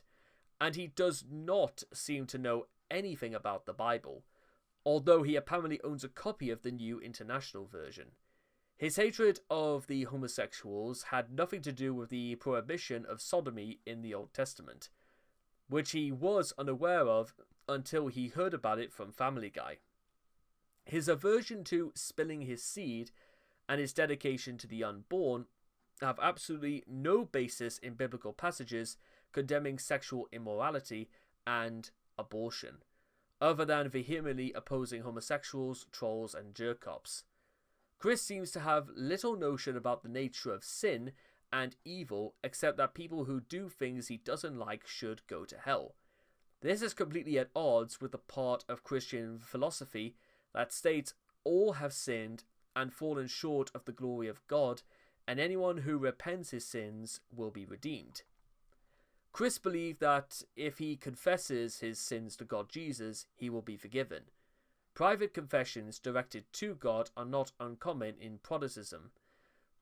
S1: and he does not seem to know anything about the Bible, although he apparently owns a copy of the New International Version. His hatred of the homosexuals had nothing to do with the prohibition of sodomy in the Old Testament, which he was unaware of until he heard about it from Family Guy. His aversion to spilling his seed and his dedication to the unborn have absolutely no basis in biblical passages condemning sexual immorality and abortion, other than vehemently opposing homosexuals, trolls, and jerk-offs. Chris seems to have little notion about the nature of sin and evil, except that people who do things he doesn't like should go to hell. This is completely at odds with the part of Christian philosophy that states all have sinned and fallen short of the glory of God, and anyone who repents his sins will be redeemed. Chris believed that if he confesses his sins to God Jesus, he will be forgiven. Private confessions directed to God are not uncommon in Protestantism,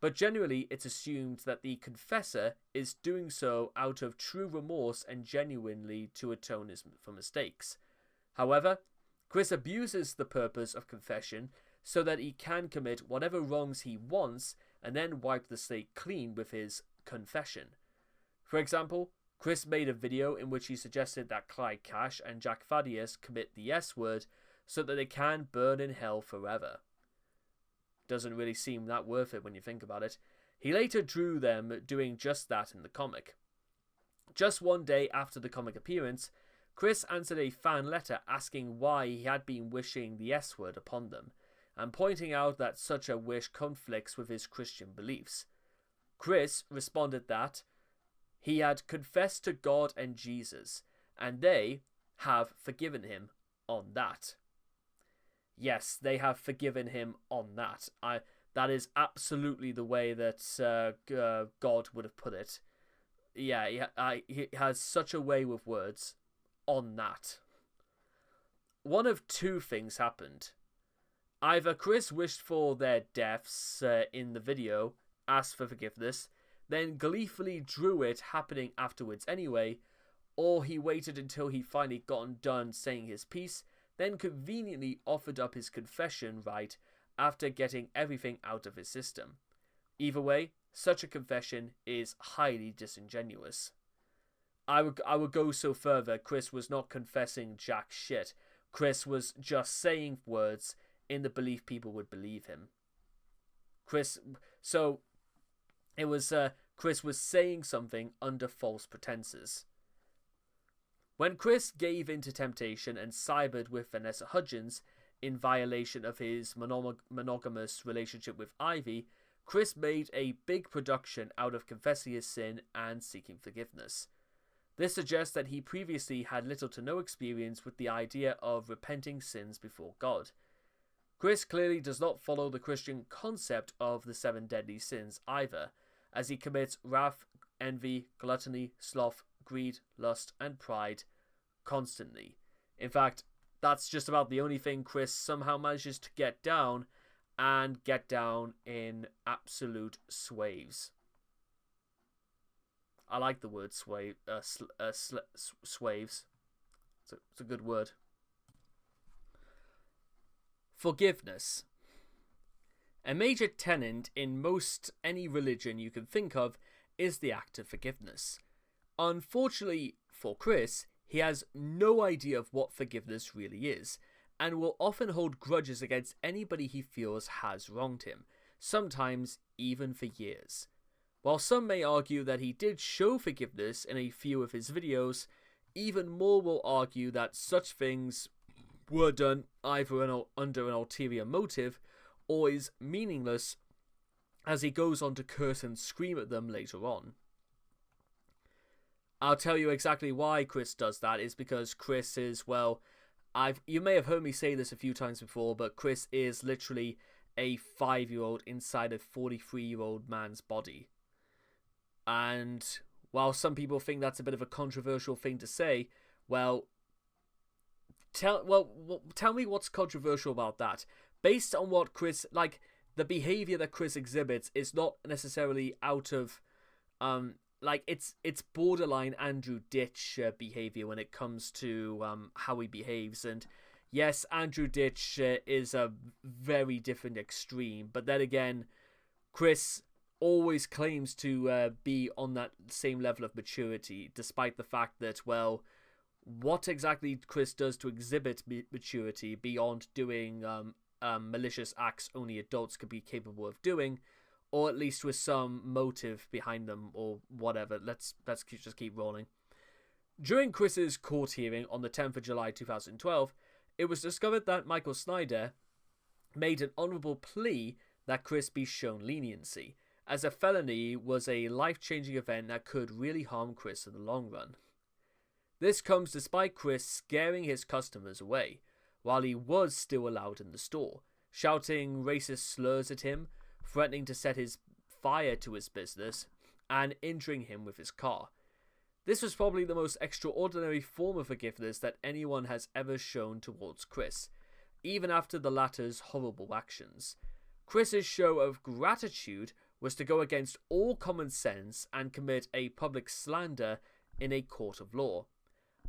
S1: but generally it's assumed that the confessor is doing so out of true remorse and genuinely to atone for mistakes. However, Chris abuses the purpose of confession so that he can commit whatever wrongs he wants and then wipe the slate clean with his confession. For example, Chris made a video in which he suggested that Clyde Cash and Jack Thaddeus commit the S-word so that they can burn in hell forever. Doesn't really seem that worth it when you think about it. He later drew them doing just that in the comic. Just one day after the comic appearance, Chris answered a fan letter asking why he had been wishing the S-word upon them, and pointing out that such a wish conflicts with his Christian beliefs. Chris responded that he had confessed to God and Jesus, and they have forgiven him on that. Yes, they have forgiven him on that. That is absolutely the way that God would have put it. Yeah, he has such a way with words. On that. One of two things happened. Either Chris wished for their deaths in the video, asked for forgiveness, then gleefully drew it happening afterwards anyway, or he waited until he finally gotten done saying his piece, then conveniently offered up his confession right after getting everything out of his system. Either way, such a confession is highly disingenuous. I would go so further. Chris was not confessing jack shit. Chris was just saying words in the belief people would believe him. Chris was saying something under false pretenses. When Chris gave in to temptation and cybered with Vanessa Hudgens in violation of his monogamous relationship with Ivy, Chris made a big production out of confessing his sin and seeking forgiveness. This suggests that he previously had little to no experience with the idea of repenting sins before God. Chris clearly does not follow the Christian concept of the 7 deadly sins either, as he commits wrath, envy, gluttony, sloth, greed, lust, and pride constantly. In fact, that's just about the only thing Chris somehow manages to get down, and get down in absolute swaves. I like the word swaves. It's a good word. Forgiveness. A major tenet in most any religion you can think of is the act of forgiveness. Unfortunately for Chris, he has no idea of what forgiveness really is, and will often hold grudges against anybody he feels has wronged him, sometimes even for years. While some may argue that he did show forgiveness in a few of his videos, even more will argue that such things were done either under an ulterior motive or is meaningless, as he goes on to curse and scream at them later on. I'll tell you exactly why Chris does that. Is because Chris is, well, you may have heard me say this a few times before, but Chris is literally a 5-year-old inside a 43-year-old man's body. And while some people think that's a bit of a controversial thing to say, well, tell me what's controversial about that. Based on what Chris, like, the behavior that Chris exhibits is not necessarily out of, it's borderline Andrew Ditch behavior when it comes to how he behaves. And yes, Andrew Ditch is a very different extreme, but then again, Chris always claims to be on that same level of maturity, despite the fact that, well, what exactly Chris does to exhibit maturity beyond doing malicious acts only adults could be capable of doing, or at least with some motive behind them or whatever. Let's just keep rolling. During Chris's court hearing on the 10th of July 2012, it was discovered that Michael Snyder made an honourable plea that Chris be shown leniency, as a felony was a life-changing event that could really harm Chris in the long run. This comes despite Chris scaring his customers away, while he was still allowed in the store, shouting racist slurs at him, threatening to set his fire to his business, and injuring him with his car. This was probably the most extraordinary form of forgiveness that anyone has ever shown towards Chris, even after the latter's horrible actions. Chris's show of gratitude was to go against all common sense and commit a public slander in a court of law.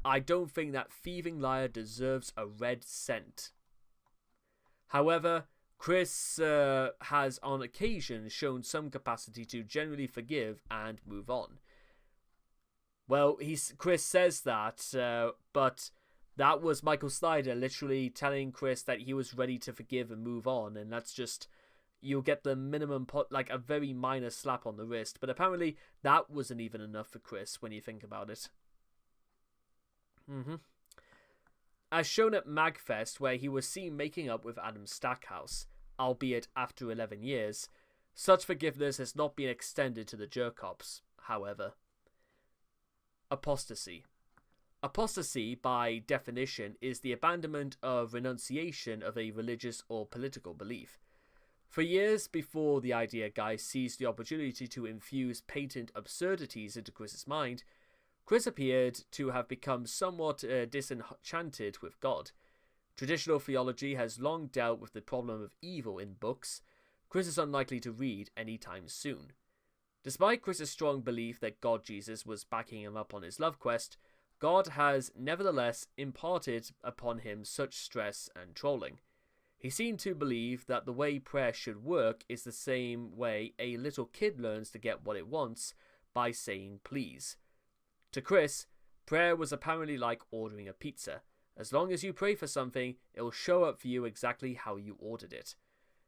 S1: I don't think that thieving liar deserves a red cent. However, Chris has on occasion shown some capacity to genuinely forgive and move on. Well, Chris says that, but that was Michael Snyder literally telling Chris that he was ready to forgive and move on, and that's just, you'll get the minimum, like a very minor slap on the wrist, but apparently that wasn't even enough for Chris when you think about it. As shown at MagFest, where he was seen making up with Adam Stackhouse, albeit after 11 years, such forgiveness has not been extended to the jerk-ops, however. Apostasy. Apostasy, by definition, is the abandonment of renunciation of a religious or political belief. For years before the idea guy seized the opportunity to infuse patent absurdities into Chris's mind, Chris appeared to have become somewhat disenchanted with God. Traditional theology has long dealt with the problem of evil in books Chris is unlikely to read anytime soon. Despite Chris's strong belief that God Jesus was backing him up on his love quest, God has nevertheless imparted upon him such stress and trolling. He seemed to believe that the way prayer should work is the same way a little kid learns to get what it wants, by saying please. To Chris, prayer was apparently like ordering a pizza. As long as you pray for something, it will show up for you exactly how you ordered it.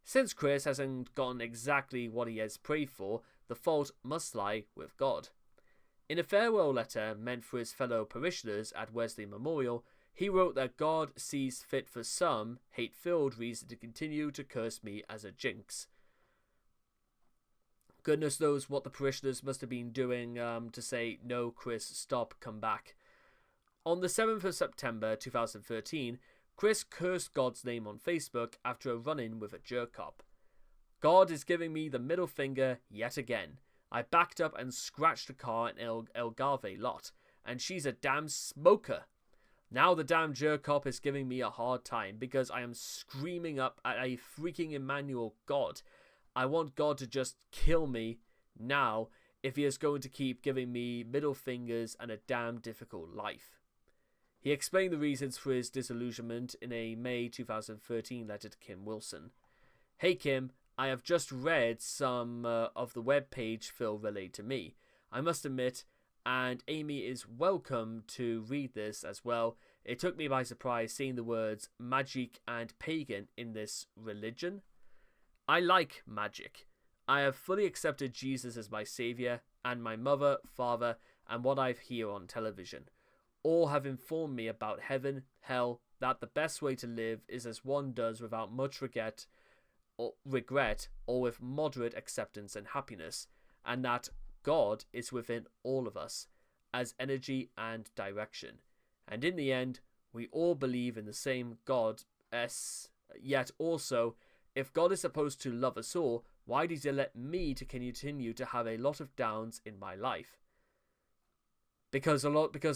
S1: Since Chris hasn't gotten exactly what he has prayed for, the fault must lie with God. In a farewell letter meant for his fellow parishioners at Wesley Memorial, he wrote that God sees fit for some hate-filled reason to continue to curse me as a jinx. Goodness knows what the parishioners must have been doing to say, no, Chris, stop, come back. On the 7th of September 2013, Chris cursed God's name on Facebook after a run-in with a jerk-op. God is giving me the middle finger yet again. I backed up and scratched a car in El Garve lot, and she's a damn smoker. Now the damn jerk-up is giving me a hard time because I am screaming up at a freaking Emanuel God. I want God to just kill me now if he is going to keep giving me middle fingers and a damn difficult life. He explained the reasons for his disillusionment in a May 2013 letter to Kim Wilson. Hey Kim, I have just read some of the web page Phil relayed to me. I must admit, and Amy is welcome to read this as well, it took me by surprise seeing the words magic and pagan in this religion. I like magic. I have fully accepted Jesus as my saviour, and my mother, father, and what I hear on television. All have informed me about heaven, hell, that the best way to live is as one does without much regret or with moderate acceptance and happiness, and that God is within all of us as energy and direction. And in the end, we all believe in the same God, yet also, if God is supposed to love us all, why did he let me to continue to have a lot of downs in my life? Because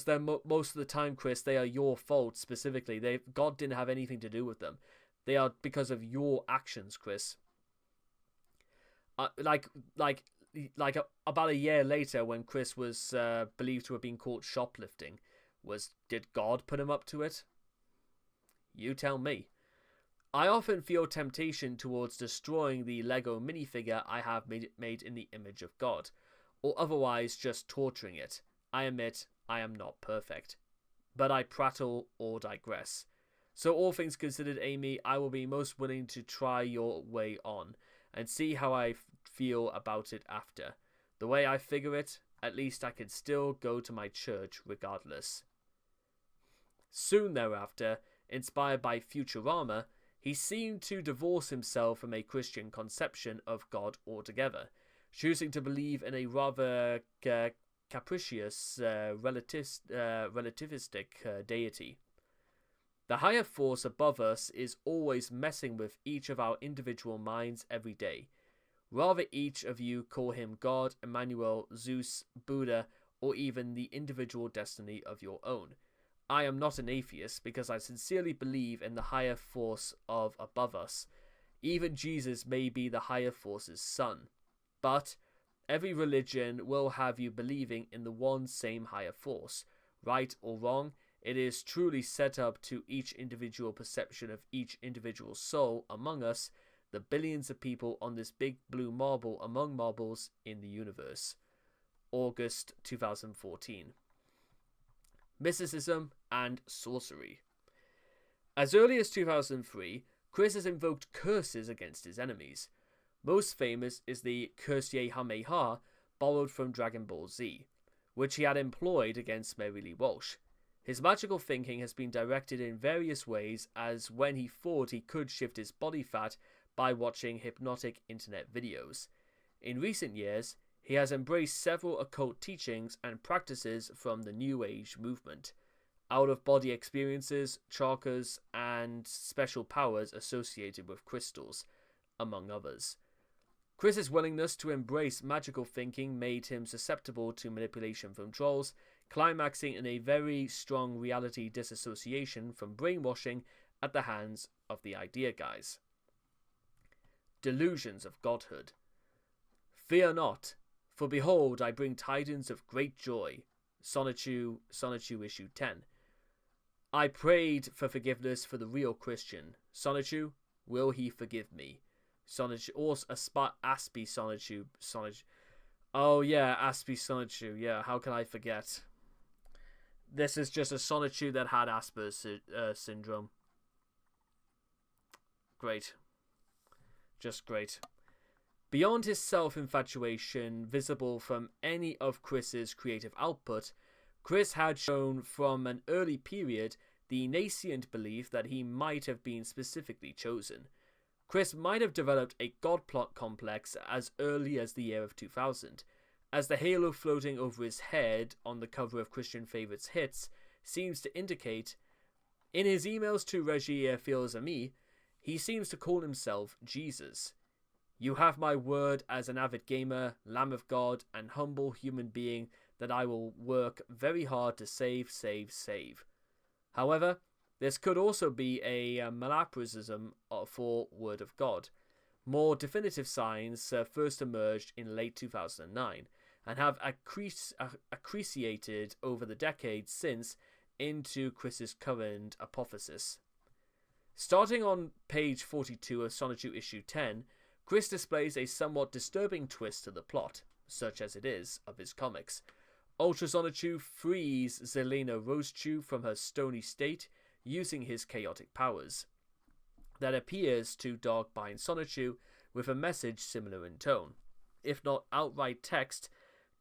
S1: they're most of the time, Chris, they are your fault specifically. God didn't have anything to do with them. They are because of your actions, Chris. About a year later, when Chris was believed to have been caught shoplifting, did God put him up to it? You tell me. I often feel temptation towards destroying the Lego minifigure I have made in the image of God, or otherwise just torturing it. I admit I am not perfect, but I prattle or digress. So all things considered, Amy, I will be most willing to try your way on, and see how I feel about it after. The way I figure it, at least I can still go to my church regardless. Soon thereafter, inspired by Futurama, he seemed to divorce himself from a Christian conception of God altogether, choosing to believe in a rather capricious, relativistic deity. The higher force above us is always messing with each of our individual minds every day. Rather each of you call him God, Emanuel, Zeus, Buddha, or even the individual destiny of your own. I am not an atheist because I sincerely believe in the higher force of above us. Even Jesus may be the higher force's son. But every religion will have you believing in the one same higher force. Right or wrong, it is truly set up to each individual perception of each individual soul among us, the billions of people on this big blue marble among marbles in the universe. August 2014. Mysticism and sorcery. As early as 2003, Chris has invoked curses against his enemies. Most famous is the Kamehameha borrowed from Dragon Ball Z, which he had employed against Mary Lee Walsh. His magical thinking has been directed in various ways, as when he thought he could shift his body fat by watching hypnotic internet videos. In recent years, he has embraced several occult teachings and practices from the New Age movement, out-of-body experiences, chakras, and special powers associated with crystals, among others. Chris's willingness to embrace magical thinking made him susceptible to manipulation from trolls, climaxing in a very strong reality disassociation from brainwashing at the hands of the idea guys. Delusions of Godhood. Fear not, for behold, I bring tidings of great joy. Sonichu issue 10. I prayed for forgiveness for the real Christian. Sonichu, will he forgive me? Sonichu, or Aspie Sonichu. Oh yeah, Aspie Sonichu. Yeah, how can I forget? This is just a Sonichu that had Asperger's syndrome. Great. Just great. Beyond his self-infatuation visible from any of Chris's creative output, Chris had shown from an early period the nascent belief that he might have been specifically chosen. Chris might have developed a god plot complex as early as the year of 2000, as the halo floating over his head on the cover of Christian Favorites Hits seems to indicate. In his emails to Reggie Fils-Ami, he seems to call himself Jesus. You have my word as an avid gamer, Lamb of God, and humble human being that I will work very hard to save. However, this could also be a malapropism for Word of God. More definitive signs first emerged in late 2009 and have accreciated over the decades since into Chris's current apotheosis. Starting on page 42 of Sonichu issue 10, Chris displays a somewhat disturbing twist to the plot, such as it is, of his comics. Ultra Sonichu frees Zelena Rosechu from her stony state using his chaotic powers. That appears to dog-bind Sonichu with a message similar in tone, if not outright text,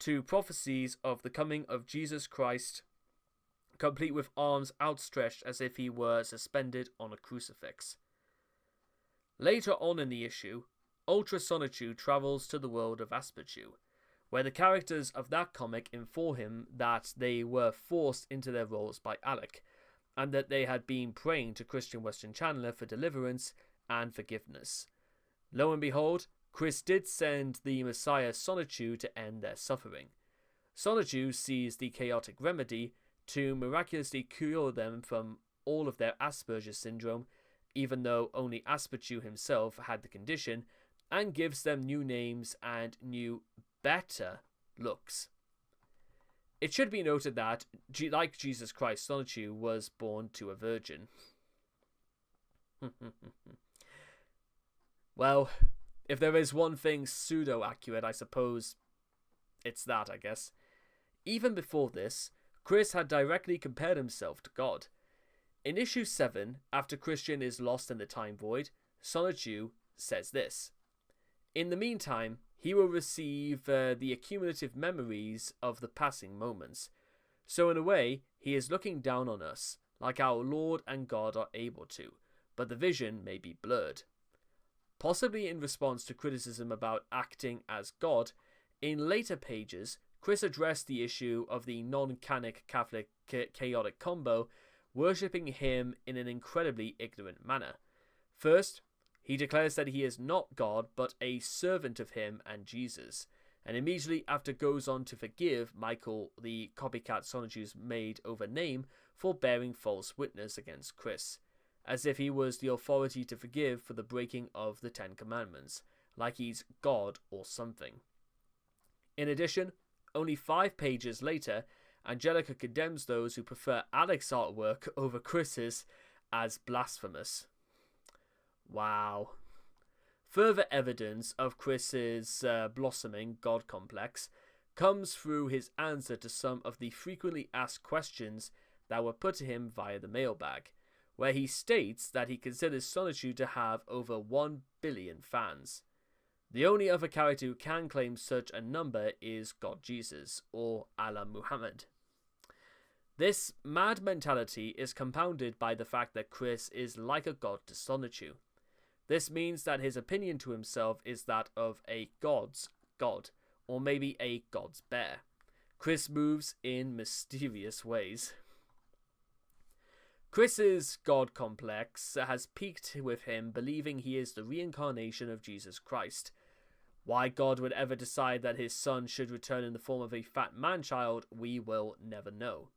S1: to prophecies of the coming of Jesus Christ, complete with arms outstretched as if he were suspended on a crucifix. Later on in the issue, Ultra Sonichu travels to the world of Asperchu, where the characters of that comic inform him that they were forced into their roles by Alec, and that they had been praying to Christian Western Chandler for deliverance and forgiveness. Lo and behold, Chris did send the Messiah Sonichu to end their suffering. Sonichu sees the chaotic remedy to miraculously cure them from all of their Asperger's syndrome, even though only Asperchu himself had the condition, and gives them new names and new, better looks. It should be noted that, like Jesus Christ, Sonichu was born to a virgin. Well, if there is one thing pseudo-accurate, I suppose it's that, I guess. Even before this, Chris had directly compared himself to God. In issue 7, after Christian is lost in the time void, Sonichu says this: "In the meantime, he will receive the accumulative memories of the passing moments. So in a way, he is looking down on us, like our Lord and God are able to, but the vision may be blurred." Possibly in response to criticism about acting as God, in later pages, Chris addressed the issue of the non-canic Catholic chaotic combo worshipping him in an incredibly ignorant manner. First, he declares that he is not God, but a servant of him and Jesus, and immediately after goes on to forgive Michael, the copycat Sonichu's made over name, for bearing false witness against Chris, as if he was the authority to forgive for the breaking of the 10 Commandments, like he's God or something. In addition, only 5 pages later, Angelica condemns those who prefer Alec's artwork over Chris's as blasphemous. Wow. Further evidence of Chris's blossoming God complex comes through his answer to some of the frequently asked questions that were put to him via the mailbag, where he states that he considers Sonichu to have over 1 billion fans. The only other character who can claim such a number is God Jesus, or Allah Muhammad. This mad mentality is compounded by the fact that Chris is like a god to Sonichu. This means that his opinion to himself is that of a god's god, or maybe a god's bear. Chris moves in mysterious ways. Chris's God complex has peaked with him believing he is the reincarnation of Jesus Christ. Why God would ever decide that his son should return in the form of a fat man-child, we will never know.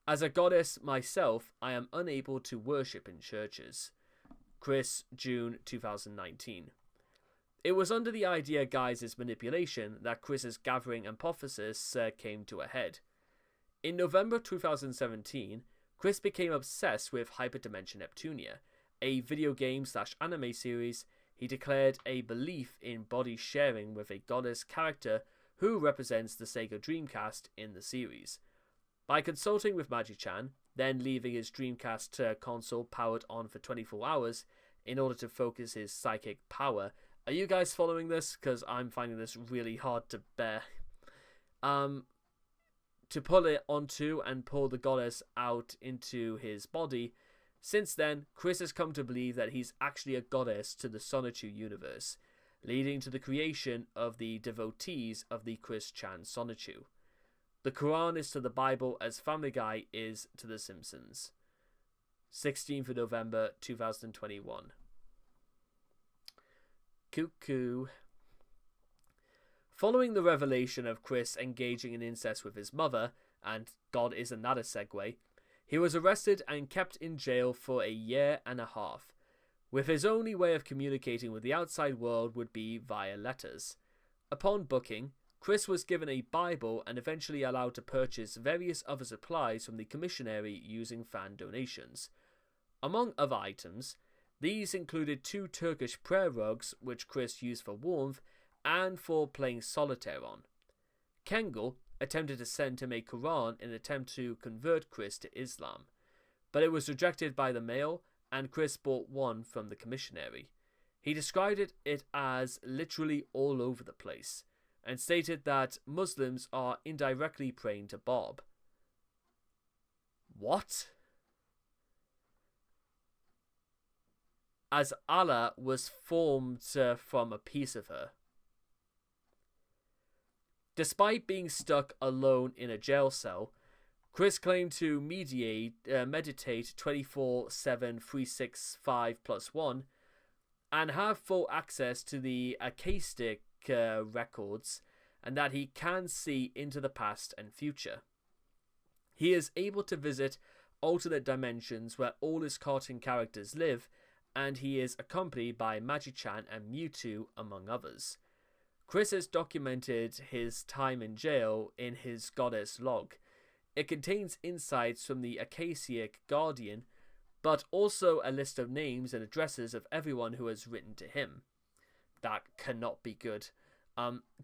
S1: As a goddess myself, I am unable to worship in churches. Chris, June 2019. It was under the idea guise's manipulation that Chris's gathering apotheosis came to a head. In November 2017, Chris became obsessed with Hyperdimension Neptunia, a video game/anime series. He declared a belief in body sharing with a goddess character who represents the Sega Dreamcast in the series. By consulting with Magi-chan, then leaving his Dreamcast console powered on for 24 hours in order to focus his psychic power. Are you guys following this? Because I'm finding this really hard to bear. To pull it onto and pull the goddess out into his body. Since then, Chris has come to believe that he's actually a goddess to the Sonichu universe, leading to the creation of the Devotees of the Chris Chan Sonichu. The Quran is to the Bible as Family Guy is to The Simpsons. 16th of November 2021. Cuckoo. Following the revelation of Chris engaging in incest with his mother, and God isn't that a segue, He was arrested and kept in jail for 1.5 years, with his only way of communicating with the outside world would be via letters. Upon booking, Chris was given a Bible and eventually allowed to purchase various other supplies from the commissionary using fan donations. Among other items, these included 2 Turkish prayer rugs which Chris used for warmth and for playing solitaire on. Kengel attempted to send him a Quran in an attempt to convert Chris to Islam, but it was rejected by the mail and Chris bought one from the commissionary. He described it as literally all over the place and stated that Muslims are indirectly praying to Bob. What? As Allah was formed from a piece of her. Despite being stuck alone in a jail cell, Chris claimed to meditate 24/7 365 plus 1 and have full access to the Apostasy records, and that he can see into the past and future. He is able to visit alternate dimensions where all his cartoon characters live, and he is accompanied by Magi-Chan and Mewtwo, among others. Chris has documented his time in jail in his Goddess log. It contains insights from the Akashic Guardian, but also a list of names and addresses of everyone who has written to him. That cannot be good.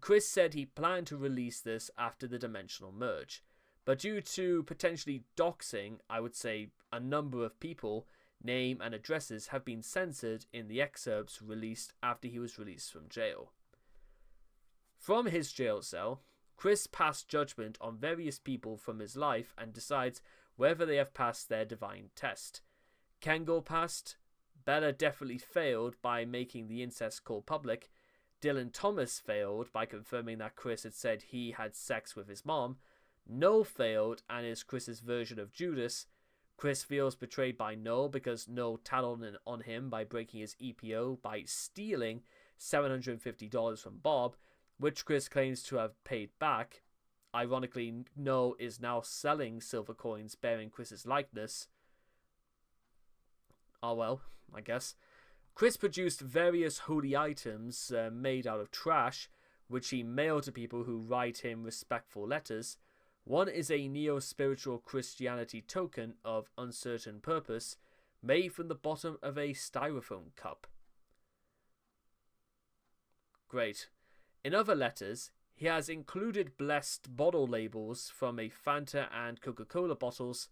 S1: Chris said he planned to release this after the dimensional merge, but due to potentially doxing, I would say, a number of people, name and addresses have been censored in the excerpts released after he was released from jail. From his jail cell, Chris passed judgment on various people from his life and decides whether they have passed their divine test. Kengel passed, Bella definitely failed by making the incest call public, Dylan Thomas failed by confirming that Chris had said he had sex with his mom, Noel failed and is Chris's version of Judas. Chris feels betrayed by Noel because Noel tattled on him by breaking his EPO by stealing $750 from Bob, which Chris claims to have paid back. Ironically, Noel is now selling silver coins bearing Chris's likeness. Oh well, I guess. Chris produced various holy items made out of trash, which he mailed to people who write him respectful letters. One is a neo-spiritual Christianity token of uncertain purpose, made from the bottom of a styrofoam cup. Great. In other letters, he has included blessed bottle labels from a Fanta and Coca-Cola bottles.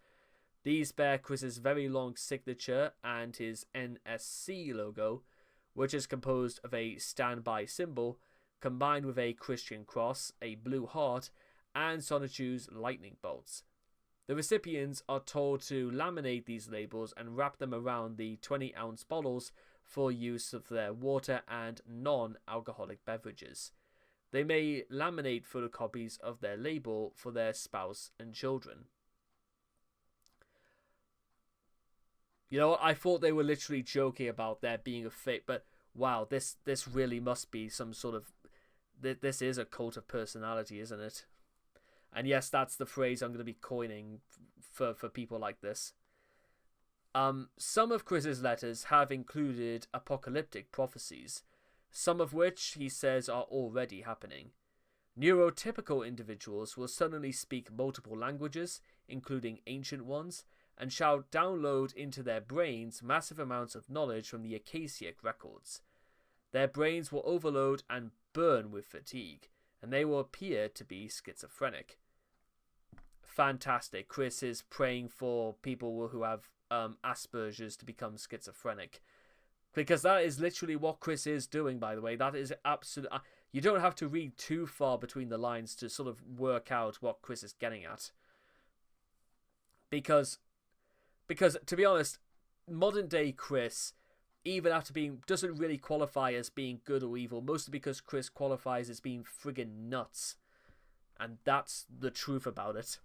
S1: These bear Chris's very long signature and his NSC logo, which is composed of a standby symbol, combined with a Christian cross, a blue heart, and Sonichu's lightning bolts. The recipients are told to laminate these labels and wrap them around the 20-ounce bottles for use of their water and non-alcoholic beverages. They may laminate photocopies of their label for their spouse and children. You know what? I thought they were literally joking about there being a fake, but wow, this really must be some sort of... This is a cult of personality, isn't it? And yes, that's the phrase I'm going to be coining for people like this. Some of Chris's letters have included apocalyptic prophecies, some of which he says are already happening. Neurotypical individuals will suddenly speak multiple languages, including ancient ones, and shall download into their brains massive amounts of knowledge from the Akashic records. Their brains will overload and burn with fatigue, and they will appear to be schizophrenic. Fantastic. Chris is praying for people who have Asperger's to become schizophrenic. Because that is literally what Chris is doing, by the way. That is absolute. You don't have to read too far between the lines to sort of work out what Chris is getting at. Because to be honest, modern day Chris, even after being, doesn't really qualify as being good or evil, mostly because Chris qualifies as being friggin' nuts. And that's the truth about it.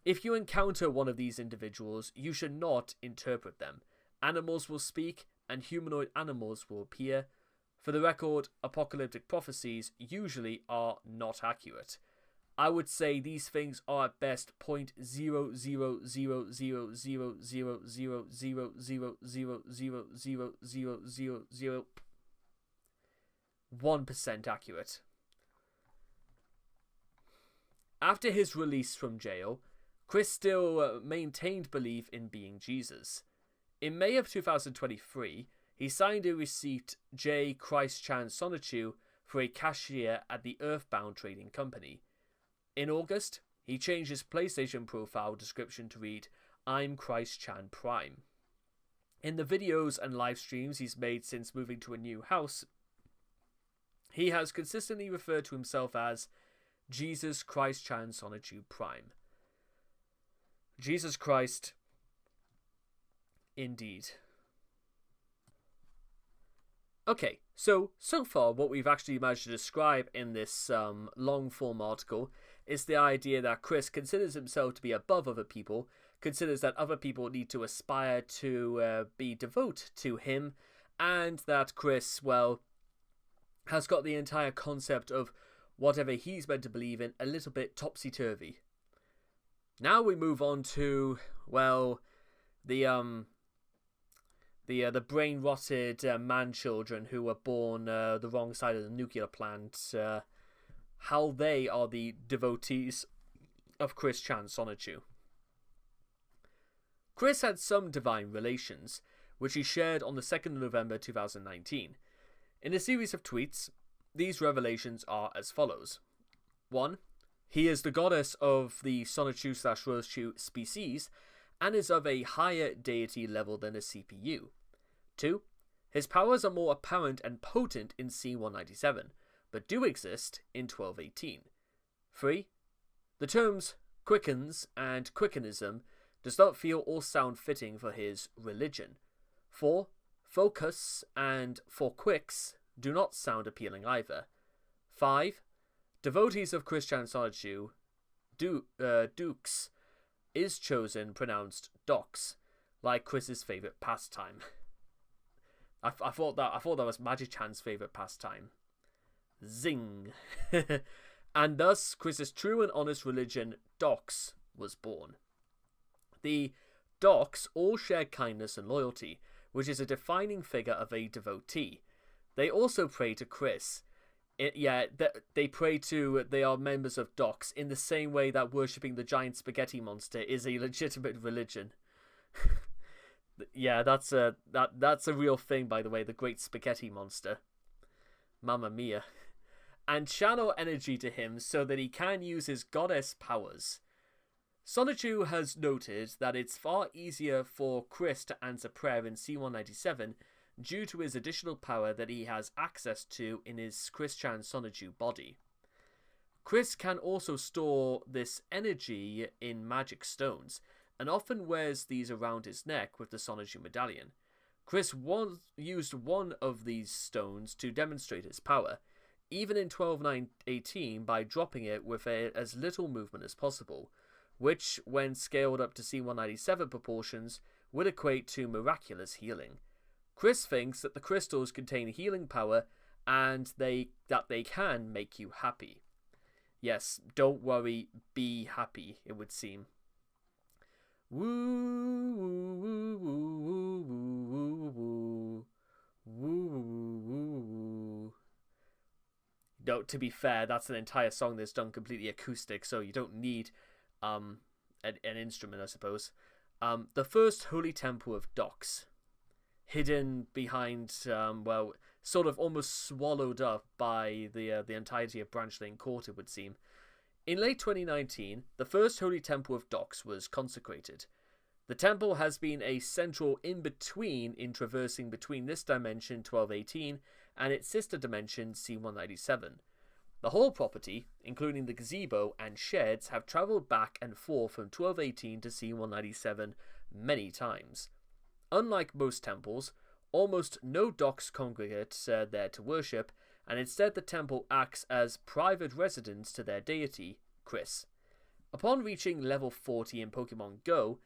S1: If you encounter one of these individuals, you should not interpret them. Animals will speak, and humanoid animals will appear. For the record, apocalyptic prophecies usually are not accurate. I would say these things are at best 0.0000000000001% accurate. After his release from jail, Chris still maintained belief in being Jesus. In May of 2023, he signed a receipt J. Christ Chan Sonichu for a cashier at the Earthbound Trading Company. In August, he changed his PlayStation profile description to read, "I'm Christ Chan Prime." In the videos and live streams he's made since moving to a new house, he has consistently referred to himself as Jesus Christ Chan Sonichu Prime. Jesus Christ, indeed. Okay, so far what we've actually managed to describe in this long-form article is the idea that Chris considers himself to be above other people, considers that other people need to aspire to be devout to him, and that Chris, well, has got the entire concept of whatever he's meant to believe in a little bit topsy-turvy. Now we move on to, well, the brain-rotted man-children who were born the wrong side of the nuclear plant, how they are the devotees of Chris Chan Sonichu. Chris had some divine relations, which he shared on the 2nd of November 2019. In a series of tweets, these revelations are as follows. 1. He is the goddess of the Sonichu/Rosechu species, and is of a higher deity level than a CPU. 2. His powers are more apparent and potent in C197, but do exist in 1218. 3. The terms quickens and quickenism does not feel or sound fitting for his religion. 4. Focus and for quicks do not sound appealing either. 5. Devotees of Chris Chan Sonichu, Dukes, is chosen pronounced docs, like Chris's favourite pastime. I thought that was Magi-chan's favourite pastime. Zing. And thus, Chris's true and honest religion, Docs, was born. The Docs all share kindness and loyalty, which is a defining figure of a devotee. They also pray to Chris. They are members of Docs in the same way that worshipping the giant spaghetti monster is a legitimate religion. Yeah, that's a real thing, by the way, the great spaghetti monster. Mamma mia. And channel energy to him so that he can use his goddess powers. Sonichu has noted that it's far easier for Chris to answer prayer in C197 due to his additional power that he has access to in his Chris Chan Sonichu body. Chris can also store this energy in magic stones, and often wears these around his neck with the Sonichu medallion. Chris used one of these stones to demonstrate his power, even in 12:18 by dropping it with as little movement as possible, which, when scaled up to C197 proportions, would equate to miraculous healing. Chris thinks that the crystals contain healing power and that they can make you happy. Yes, don't worry, be happy, it would seem. Woo, woo, woo, woo, woo, woo, woo, woo, woo, woo. No, to be fair, that's an entire song that's done completely acoustic, so you don't need an instrument, I suppose. The first holy temple of Docs, hidden behind, sort of almost swallowed up by the entirety of Branch Lane Court, it would seem. In late 2019, the first holy temple of Docs was consecrated. The temple has been a central in-between in traversing between this dimension 1218 and its sister dimension C197. The whole property, including the gazebo and sheds, have travelled back and forth from 1218 to C197 many times. Unlike most temples, almost no Docs congregate there to worship, and instead the temple acts as private residence to their deity, Chris. Upon reaching level 40 in Pokemon Go,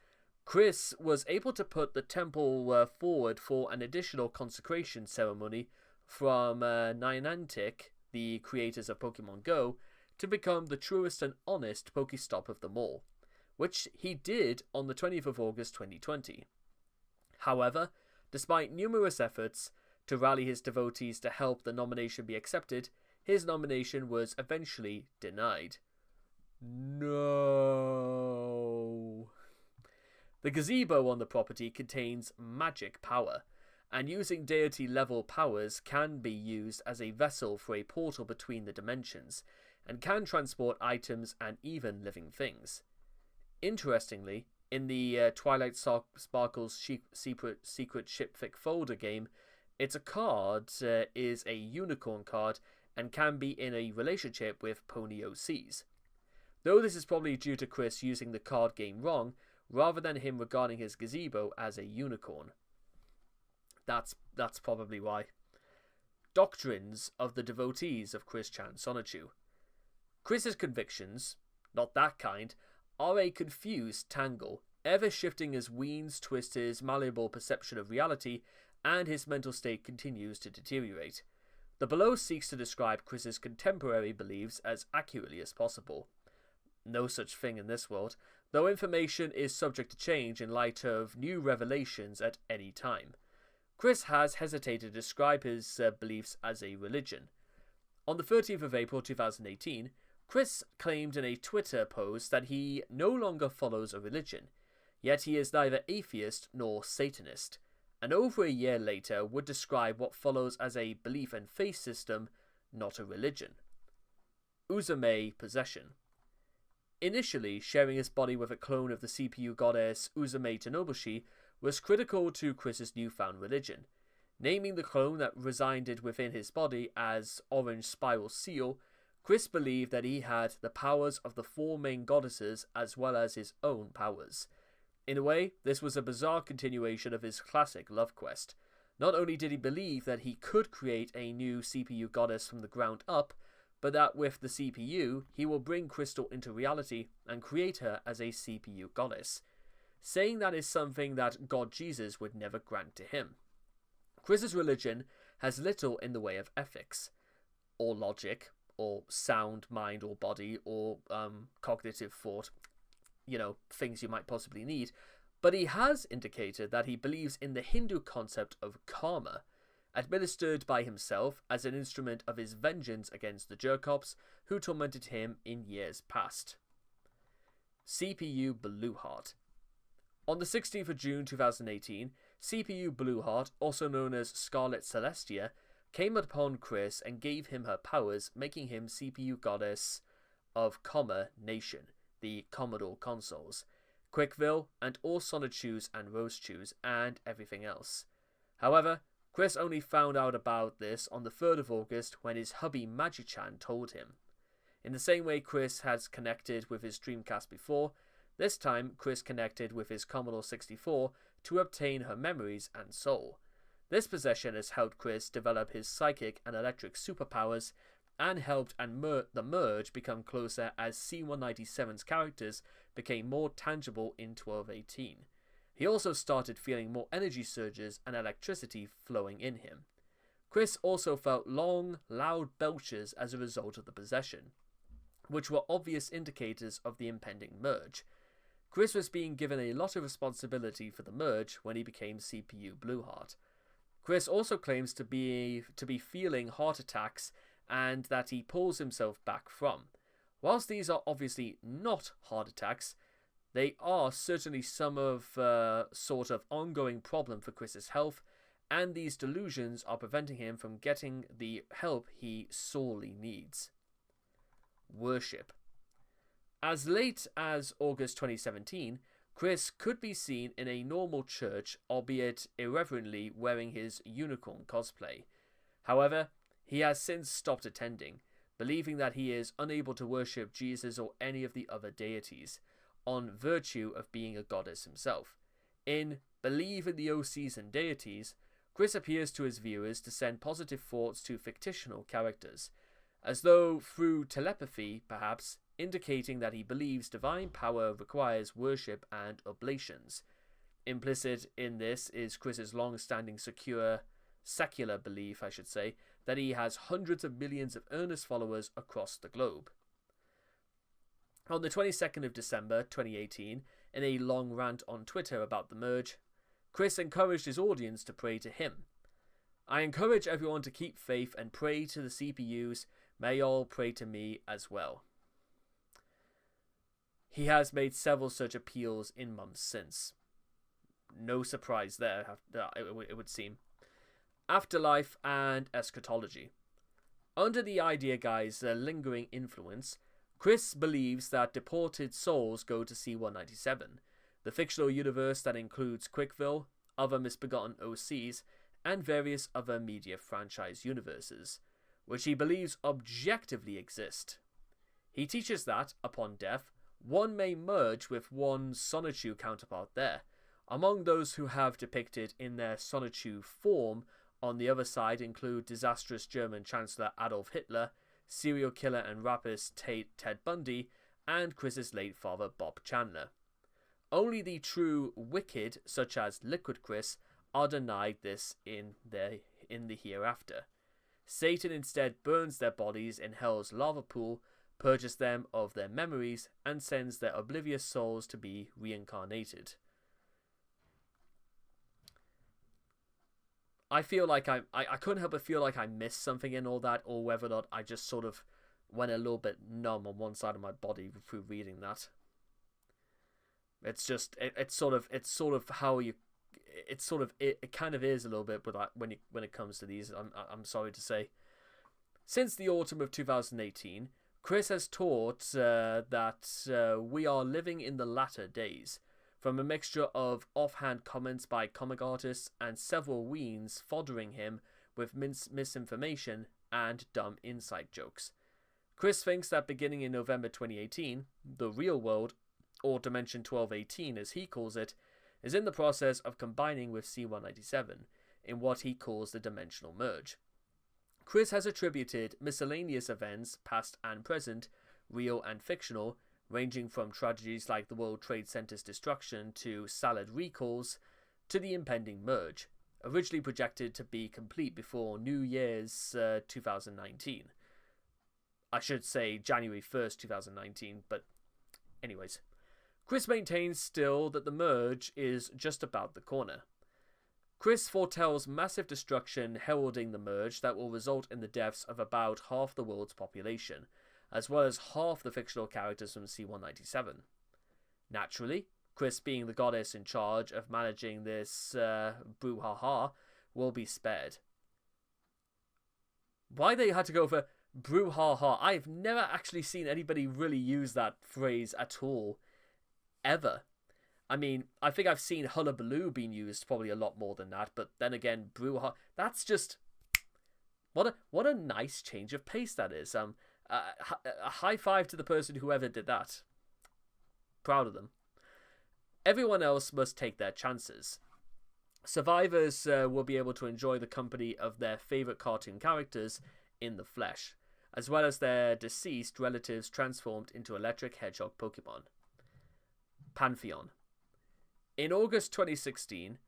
S1: Chris was able to put the temple forward for an additional consecration ceremony from Niantic, the creators of Pokemon Go, to become the truest and honest Pokestop of them all, which he did on the 20th of August 2020. However, despite numerous efforts to rally his devotees to help the nomination be accepted, his nomination was eventually denied. No. The gazebo on the property contains magic power, and using deity-level powers can be used as a vessel for a portal between the dimensions, and can transport items and even living things. Interestingly, in the Twilight Sparkle's Secret Shipfic folder game, its a card is a unicorn card and can be in a relationship with Pony OCs. Though this is probably due to Chris using the card game wrong, rather than him regarding his gazebo as a unicorn. That's probably why. Doctrines of the Devotees of Chris Chan Sonichu. Chris's convictions, not that kind, are a confused tangle, ever shifting as Weens twists his malleable perception of reality and his mental state continues to deteriorate. The below seeks to describe Chris's contemporary beliefs as accurately as possible. No such thing in this world, though information is subject to change in light of new revelations at any time. Chris has hesitated to describe his beliefs as a religion. On the 30th of April 2018, Chris claimed in a Twitter post that he no longer follows a religion, yet he is neither atheist nor Satanist, and over a year later would describe what follows as a belief and faith system, not a religion. Uzume Possession. Initially, sharing his body with a clone of the CPU goddess Uzume Tanobushi was critical to Chris's newfound religion. Naming the clone that resided within his body as Orange Spiral Seal, Chris believed that he had the powers of the four main goddesses as well as his own powers. In a way, this was a bizarre continuation of his classic love quest. Not only did he believe that he could create a new CPU goddess from the ground up, but that with the CPU, he will bring Crystal into reality and create her as a CPU goddess, saying that is something that God Jesus would never grant to him. Chris's religion has little in the way of ethics, or logic, or sound mind or body, or cognitive thought, things you might possibly need, but he has indicated that he believes in the Hindu concept of karma, administered by himself as an instrument of his vengeance against the jerkops who tormented him in years past. CPU Blueheart. On the 16th of June 2018, CPU Blueheart, also known as Scarlet Celestia, came upon Chris and gave him her powers, making him CPU Goddess of Nation, the Commodore consoles, Quickville, and all Sonic Shoes and Rose Shoes, and everything else. However, Chris only found out about this on the 3rd of August when his hubby Magi-chan told him. In the same way Chris has connected with his Dreamcast before, this time Chris connected with his Commodore 64 to obtain her memories and soul. This possession has helped Chris develop his psychic and electric superpowers, and helped the merge become closer as C-197's characters became more tangible in 1218. He also started feeling more energy surges and electricity flowing in him. Chris also felt long, loud belches as a result of the possession, which were obvious indicators of the impending merge. Chris was being given a lot of responsibility for the merge when he became CPU Blueheart. Chris also claims to be feeling heart attacks and that he pulls himself back from. Whilst these are obviously not heart attacks, they are certainly some of sort of ongoing problem for Chris's health, and these delusions are preventing him from getting the help he sorely needs. Worship. As late as August 2017, Chris could be seen in a normal church, albeit irreverently wearing his unicorn cosplay. However, he has since stopped attending, believing that he is unable to worship Jesus or any of the other deities, on virtue of being a goddess himself. In Believe in the OCs and Deities, Chris appears to his viewers to send positive thoughts to fictional characters, as though through telepathy, perhaps, indicating that he believes divine power requires worship and oblations. Implicit in this is Chris's long-standing secular belief, that he has hundreds of millions of earnest followers across the globe. On the 22nd of December 2018, in a long rant on Twitter about the merge, Chris encouraged his audience to pray to him. I encourage everyone to keep faith and pray to the CPUs. May all pray to me as well. He has made several such appeals in months since. No surprise there, it would seem. Afterlife and Eschatology. Under the idea guy's lingering influence, Chris believes that deported souls go to C-197, the fictional universe that includes Quickville, other misbegotten OCs, and various other media franchise universes, which he believes objectively exist. He teaches that, upon death, one may merge with one's Sonichu counterpart there. Among those who have depicted in their Sonichu form on the other side include disastrous German Chancellor Adolf Hitler, serial killer and rapist Ted Bundy, and Chris's late father Bob Chandler. Only the true wicked, such as Liquid Chris, are denied this in the hereafter. Satan instead burns their bodies in hell's lava pool, purges them of their memories, and sends their oblivious souls to be reincarnated. I feel like I couldn't help but feel like I missed something in all that, or whether or not I just sort of went a little bit numb on one side of my body through reading that. It's just it kind of is a little bit, but when it comes to these, I'm sorry to say. Since the autumn of 2018, Chris has taught that we are living in the latter days. From a mixture of offhand comments by comic artists and several weens foddering him with misinformation and dumb inside jokes. Chris thinks that beginning in November 2018, the real world, or Dimension 1218 as he calls it, is in the process of combining with C-197 in what he calls the dimensional merge. Chris has attributed miscellaneous events, past and present, real and fictional, ranging from tragedies like the World Trade Center's destruction to salad recalls, to the impending merge, originally projected to be complete before New Year's 2019. I should say January 1st, 2019, but anyways. Chris maintains still that the merge is just about the corner. Chris foretells massive destruction heralding the merge that will result in the deaths of about half the world's population, as well as half the fictional characters from C-197. Naturally, Chris, being the goddess in charge of managing this brouhaha, will be spared. Why they had to go for brouhaha? I've never actually seen anybody really use that phrase at all, ever. I mean, I think I've seen hullabaloo being used probably a lot more than that, but then again, brouhaha, that's just... What a nice change of pace that is. A high five to the person whoever did that. Proud of them. Everyone else must take their chances. Survivors will be able to enjoy the company of their favourite cartoon characters in the flesh, as well as their deceased relatives transformed into electric hedgehog Pokemon. Pantheon. In August 2016,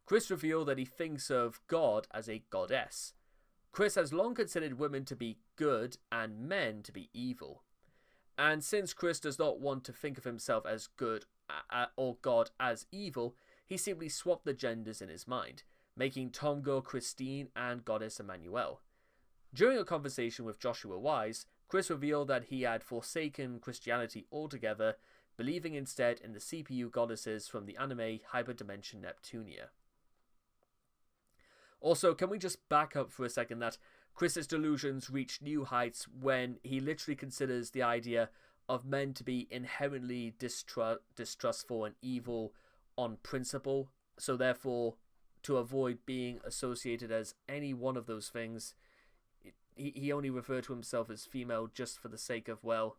S1: Chris revealed that he thinks of God as a goddess. Chris has long considered women to be good and men to be evil. And since Chris does not want to think of himself as good or God as evil, he simply swapped the genders in his mind, making Tomgirl Christine and Goddess Emanuel. During a conversation with Joshua Wise, Chris revealed that he had forsaken Christianity altogether, believing instead in the CPU goddesses from the anime Hyperdimension Neptunia. Also, can we just back up for a second that Chris's delusions reach new heights when he literally considers the idea of men to be inherently distrustful and evil on principle, so therefore to avoid being associated as any one of those things, he only referred to himself as female just for the sake of, well,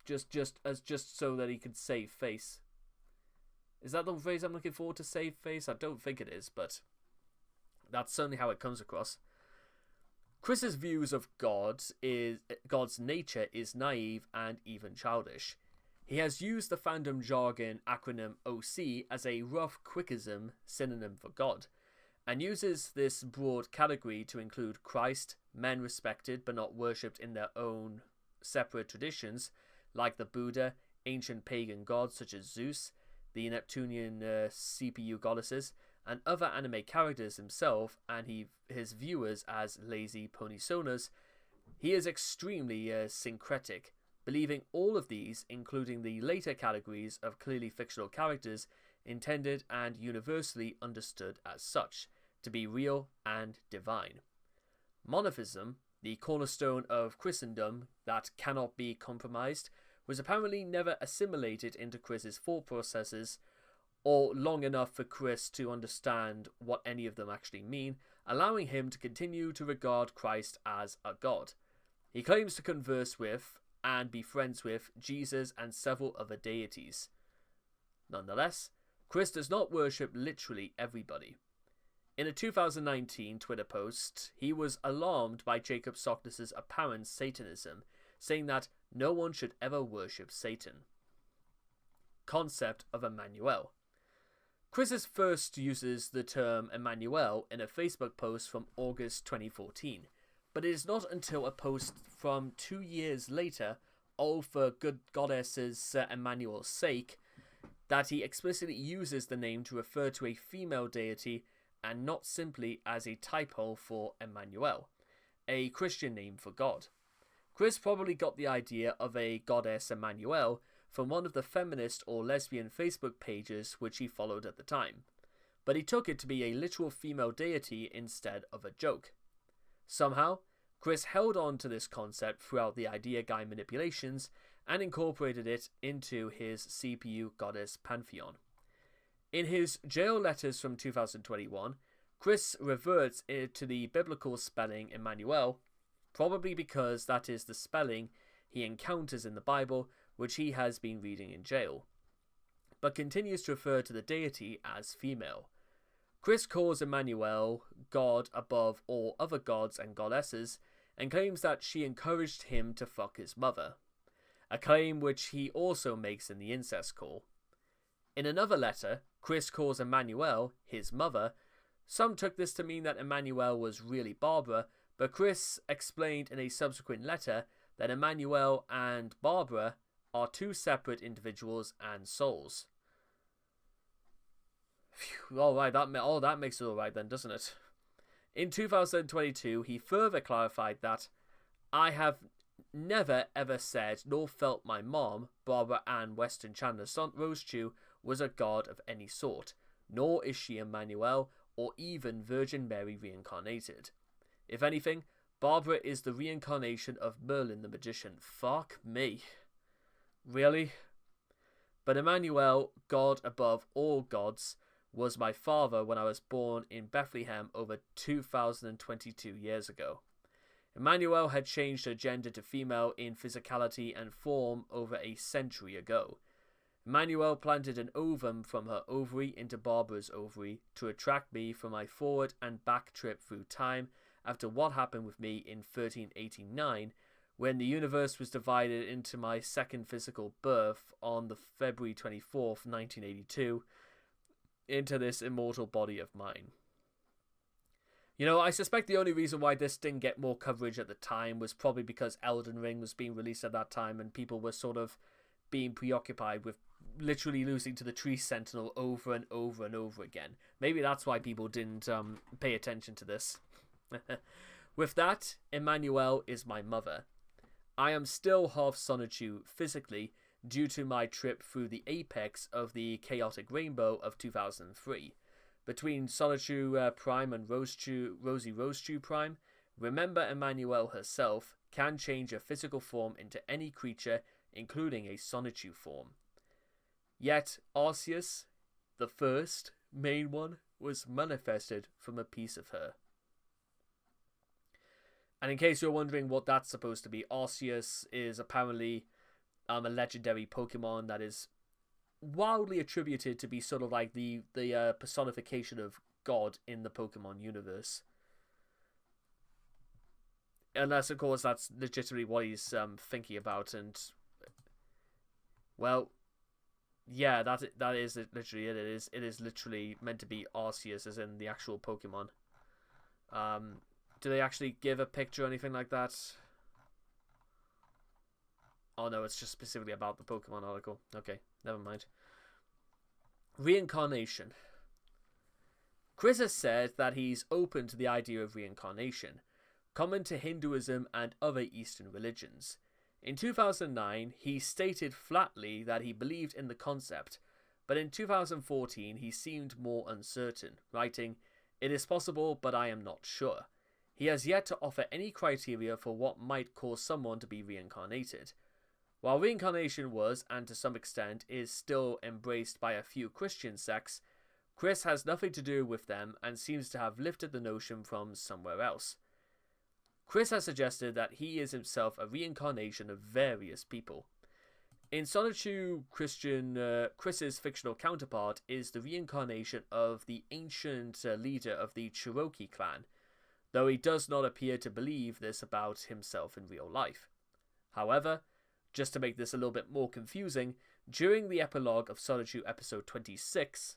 S1: just so that he could save face. Is that the phrase I'm looking for, to save face? I don't think it is, but that's certainly how it comes across. Chris's views of God's nature is naive and even childish. He has used the fandom jargon acronym OC as a rough quickism synonym for God, and uses this broad category to include Christ, men respected but not worshipped in their own separate traditions, like the Buddha, ancient pagan gods such as Zeus, the Neptunian CPU goddesses, and other anime characters himself, and his viewers as lazy ponysonas, he is extremely syncretic, believing all of these, including the later categories of clearly fictional characters, intended and universally understood as such, to be real and divine. Monotheism, the cornerstone of Christendom that cannot be compromised, was apparently never assimilated into Chris's thought processes, or long enough for Chris to understand what any of them actually mean, allowing him to continue to regard Christ as a god. He claims to converse with and be friends with Jesus and several other deities. Nonetheless, Chris does not worship literally everybody. In a 2019 Twitter post, he was alarmed by Jacob Sockness's apparent Satanism, saying that no one should ever worship Satan. Concept of Emanuel. Chris first uses the term Emanuel in a Facebook post from August 2014, but it is not until a post from 2 years later, All for Good Goddess's Emmanuel's Sake, that he explicitly uses the name to refer to a female deity and not simply as a typo for Emmanuel, a Christian name for God. Chris probably got the idea of a goddess Emmanuel from one of the feminist or lesbian Facebook pages which he followed at the time, but he took it to be a literal female deity instead of a joke. Somehow, Chris held on to this concept throughout the Idea Guy manipulations and incorporated it into his CPU goddess Pantheon. In his jail letters from 2021, Chris reverts to the biblical spelling Emmanuel, probably because that is the spelling he encounters in the Bible, which he has been reading in jail, but continues to refer to the deity as female. Chris calls Emmanuel God above all other gods and goddesses, and claims that she encouraged him to fuck his mother, a claim which he also makes in the incest call. In another letter, Chris calls Emmanuel his mother. Some took this to mean that Emmanuel was really Barbara, but Chris explained in a subsequent letter that Emmanuel and Barbara are two separate individuals and souls. Phew, alright, that makes it alright then, doesn't it? In 2022, he further clarified that I have never ever said nor felt my mom, Barbara Ann Weston Chandler Rosechew, was a god of any sort, nor is she Emmanuel or even Virgin Mary reincarnated. If anything, Barbara is the reincarnation of Merlin the magician. Fuck me. Really? But Emmanuel, God above all gods, was my father when I was born in Bethlehem over 2,022 years ago. Emmanuel had changed her gender to female in physicality and form over a century ago. Emmanuel planted an ovum from her ovary into Barbara's ovary to attract me for my forward and back trip through time after what happened with me in 1389, when the universe was divided into my second physical birth on the February 24th, 1982, into this immortal body of mine. You know, I suspect the only reason why this didn't get more coverage at the time was probably because Elden Ring was being released at that time and people were sort of being preoccupied with literally losing to the Tree Sentinel over and over and over again. Maybe that's why people didn't pay attention to this. With that, Emmanuel is my mother. I am still half Sonichu physically due to my trip through the apex of the chaotic rainbow of 2003. Between Sonichu Prime and Rosie Rosechew Prime, remember Emmanuel herself can change her physical form into any creature, including a Sonichu form. Yet Arceus, the first main one, was manifested from a piece of her. And in case you're wondering what that's supposed to be, Arceus is apparently a legendary Pokemon that is wildly attributed to be sort of like the personification of God in the Pokemon universe. Unless, of course, that's legitimately what he's thinking about. And, well, yeah, that is literally it. It is literally meant to be Arceus, as in the actual Pokemon. Do they actually give a picture or anything like that? Oh no, it's just specifically about the Pokemon article. Okay, never mind. Reincarnation. Chris has said that he's open to the idea of reincarnation, common to Hinduism and other Eastern religions. In 2009, he stated flatly that he believed in the concept, but in 2014 he seemed more uncertain, writing, "It is possible, but I am not sure." He has yet to offer any criteria for what might cause someone to be reincarnated. While reincarnation was, and to some extent is still embraced by a few Christian sects, Chris has nothing to do with them and seems to have lifted the notion from somewhere else. Chris has suggested that he is himself a reincarnation of various people. In Solitude, Chris's fictional counterpart is the reincarnation of the ancient leader of the Cherokee clan, though he does not appear to believe this about himself in real life. However, just to make this a little bit more confusing, during the epilogue of Solitude episode 26,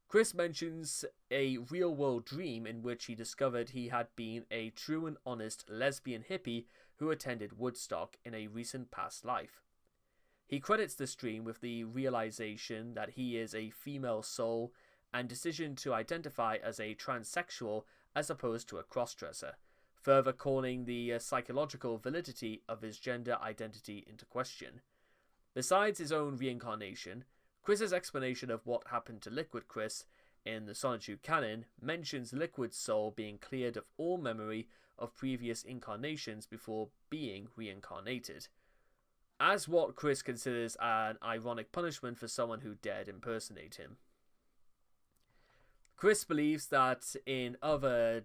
S1: Chris mentions a real-world dream in which he discovered he had been a true and honest lesbian hippie who attended Woodstock in a recent past life. He credits this dream with the realization that he is a female soul and decision to identify as a transsexual as opposed to a crossdresser, further calling the psychological validity of his gender identity into question. Besides his own reincarnation, Chris's explanation of what happened to Liquid Chris in the Solitude canon mentions Liquid's soul being cleared of all memory of previous incarnations before being reincarnated, as what Chris considers an ironic punishment for someone who dared impersonate him. Chris believes that in other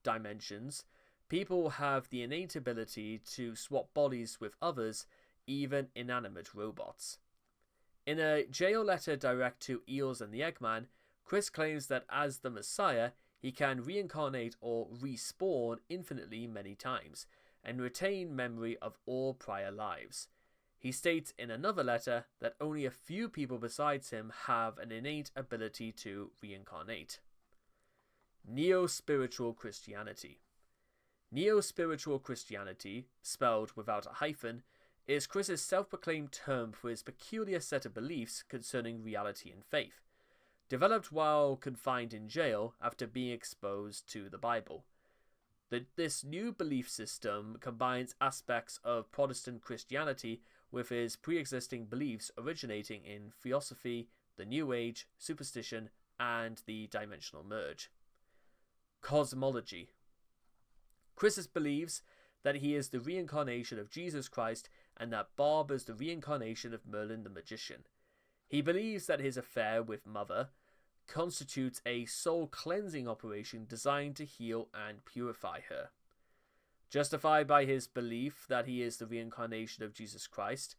S1: dimensions, people have the innate ability to swap bodies with others, even inanimate robots. In a jail letter direct to Eels and the Eggman, Chris claims that as the Messiah, he can reincarnate or respawn infinitely many times, and retain memory of all prior lives. He states in another letter that only a few people besides him have an innate ability to reincarnate. Neo-spiritual Christianity. Neo-spiritual Christianity, spelled without a hyphen, is Chris's self-proclaimed term for his peculiar set of beliefs concerning reality and faith, developed while confined in jail after being exposed to the Bible. This new belief system combines aspects of Protestant Christianity with his pre-existing beliefs originating in Theosophy, the New Age, superstition, and the dimensional merge. Cosmology. Chris believes that he is the reincarnation of Jesus Christ and that Bob is the reincarnation of Merlin the magician. He believes that his affair with Mother constitutes a soul-cleansing operation designed to heal and purify her. Justified by his belief that he is the reincarnation of Jesus Christ,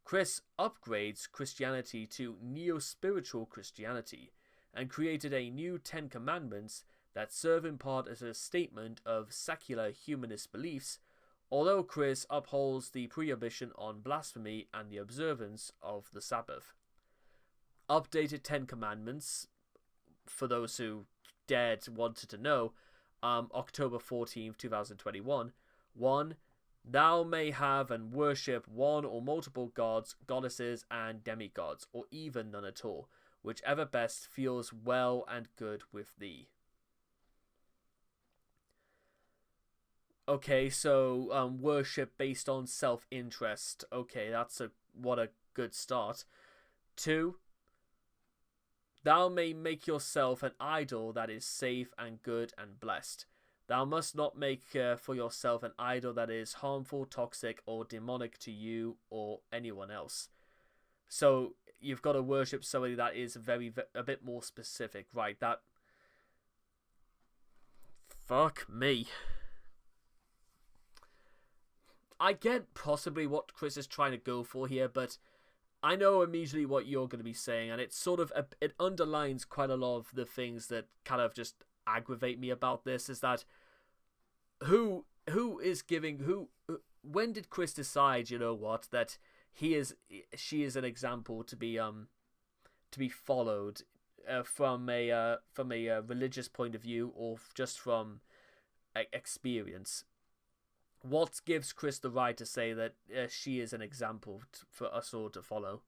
S1: Chris upgrades Christianity to neo-spiritual Christianity and created a new 10 Commandments that serve in part as a statement of secular humanist beliefs, although Chris upholds the prohibition on blasphemy and the observance of the Sabbath. Updated 10 Commandments, for those who wanted to know, October 14th, 2021. 1. Thou may have and worship one or multiple gods, goddesses, and demigods, or even none at all, whichever best feels well and good with thee. Okay, so worship based on self-interest. Okay, what a good start. 2. Thou may make yourself an idol that is safe and good and blessed. Thou must not make for yourself an idol that is harmful, toxic, or demonic to you or anyone else. So you've got to worship somebody that is a bit more specific, right? That... Fuck me. I get possibly what Chris is trying to go for here, but I know immediately what you're going to be saying, and it it underlines quite a lot of the things that kind of just aggravate me about this, is that when did Chris decide, you know what, that she is an example to be followed from a religious point of view, or just from experience? What gives Chris the right to say that she is an example for us all to follow?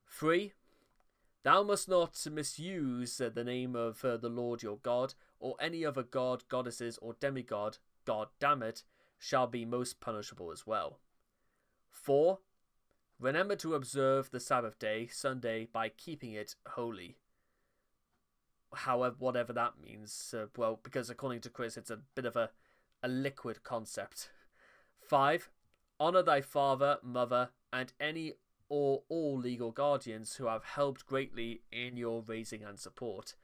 S1: 3. Thou must not misuse the name of the Lord your God, or any other god, goddesses, or demigod, god damn it, shall be most punishable as well. 4. Remember to observe the Sabbath day, Sunday, by keeping it holy. However, whatever that means, well, because according to Chris, it's a bit of a liquid concept. 5. Honor thy father, mother, and any or all legal guardians who have helped greatly in your raising and support.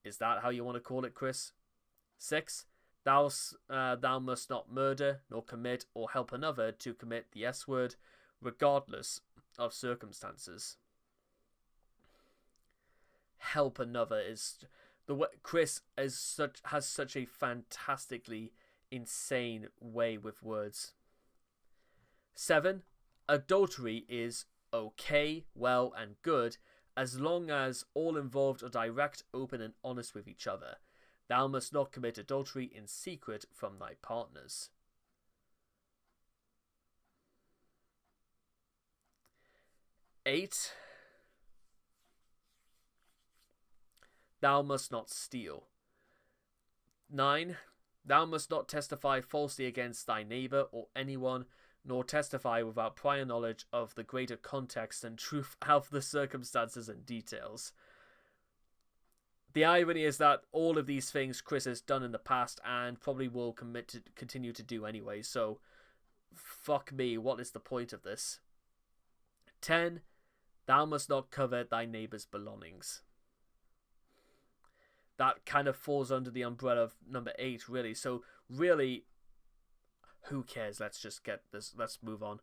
S1: Is that how you want to call it, Chris? 6. Thou must not murder, nor commit, or help another to commit the S word, regardless of circumstances. Help another is the way Chris has such a fantastically insane way with words. 7. Adultery is okay, well, and good as long as all involved are direct, open, and honest with each other. Thou must not commit adultery in secret from thy partners. 8. Thou must not steal. 9. Thou must not testify falsely against thy neighbour or anyone, nor testify without prior knowledge of the greater context and truth of the circumstances and details. The irony is that all of these things Chris has done in the past and probably will continue to do anyway, so fuck me, what is the point of this? 10. Thou must not covet thy neighbour's belongings. That kind of falls under the umbrella of number 8, really. So, really, who cares? Let's just get this. Let's move on.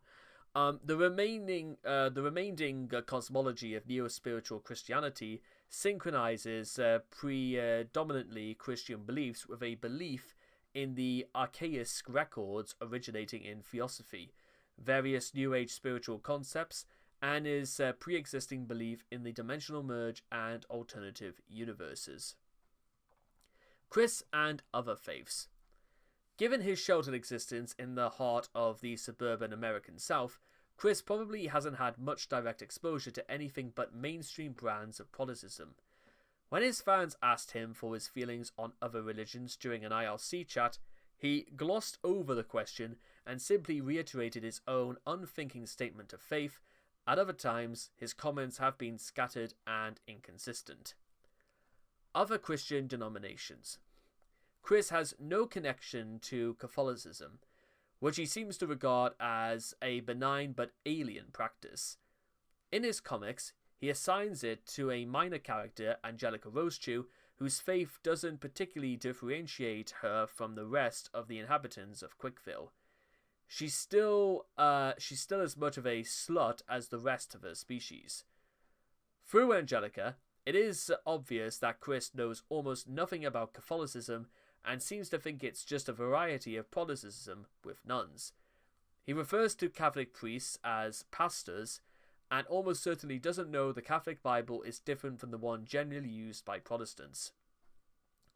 S1: The remaining cosmology of neo-spiritual Christianity synchronizes predominantly Christian beliefs with a belief in the archaic records originating in Theosophy, various New Age spiritual concepts, and is pre-existing belief in the dimensional merge and alternative universes. Chris and other faiths. Given his sheltered existence in the heart of the suburban American South, Chris probably hasn't had much direct exposure to anything but mainstream brands of Protestantism. When his fans asked him for his feelings on other religions during an IRC chat, he glossed over the question and simply reiterated his own unthinking statement of faith. At other times, his comments have been scattered and inconsistent. Other Christian denominations. Chris has no connection to Catholicism, which he seems to regard as a benign but alien practice. In his comics, he assigns it to a minor character, Angelica Rosechew, whose faith doesn't particularly differentiate her from the rest of the inhabitants of Quickville. She's still as much of a slut as the rest of her species. Through Angelica, it is obvious that Chris knows almost nothing about Catholicism and seems to think it's just a variety of Protestantism with nuns. He refers to Catholic priests as pastors, and almost certainly doesn't know the Catholic Bible is different from the one generally used by Protestants.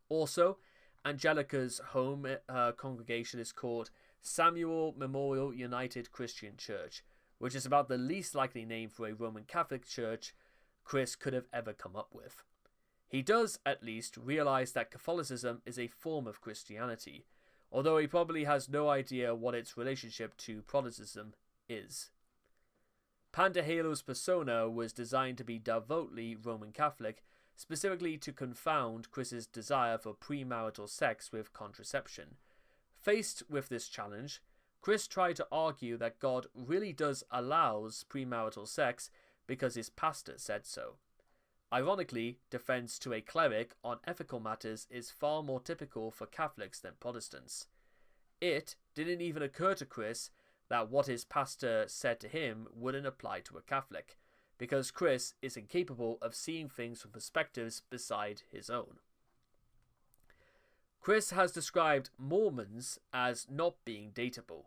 S1: Also, Angelica's home congregation is called Samuel Memorial United Christian Church, which is about the least likely name for a Roman Catholic church Chris could have ever come up with. He does, at least, realize that Catholicism is a form of Christianity, although he probably has no idea what its relationship to Protestantism is. Pandahalo's persona was designed to be devoutly Roman Catholic, specifically to confound Chris's desire for premarital sex with contraception. Faced with this challenge, Chris tried to argue that God really does allows premarital sex because his pastor said so. Ironically, defense to a cleric on ethical matters is far more typical for Catholics than Protestants. It didn't even occur to Chris that what his pastor said to him wouldn't apply to a Catholic, because Chris is incapable of seeing things from perspectives beside his own. Chris has described Mormons as not being dateable.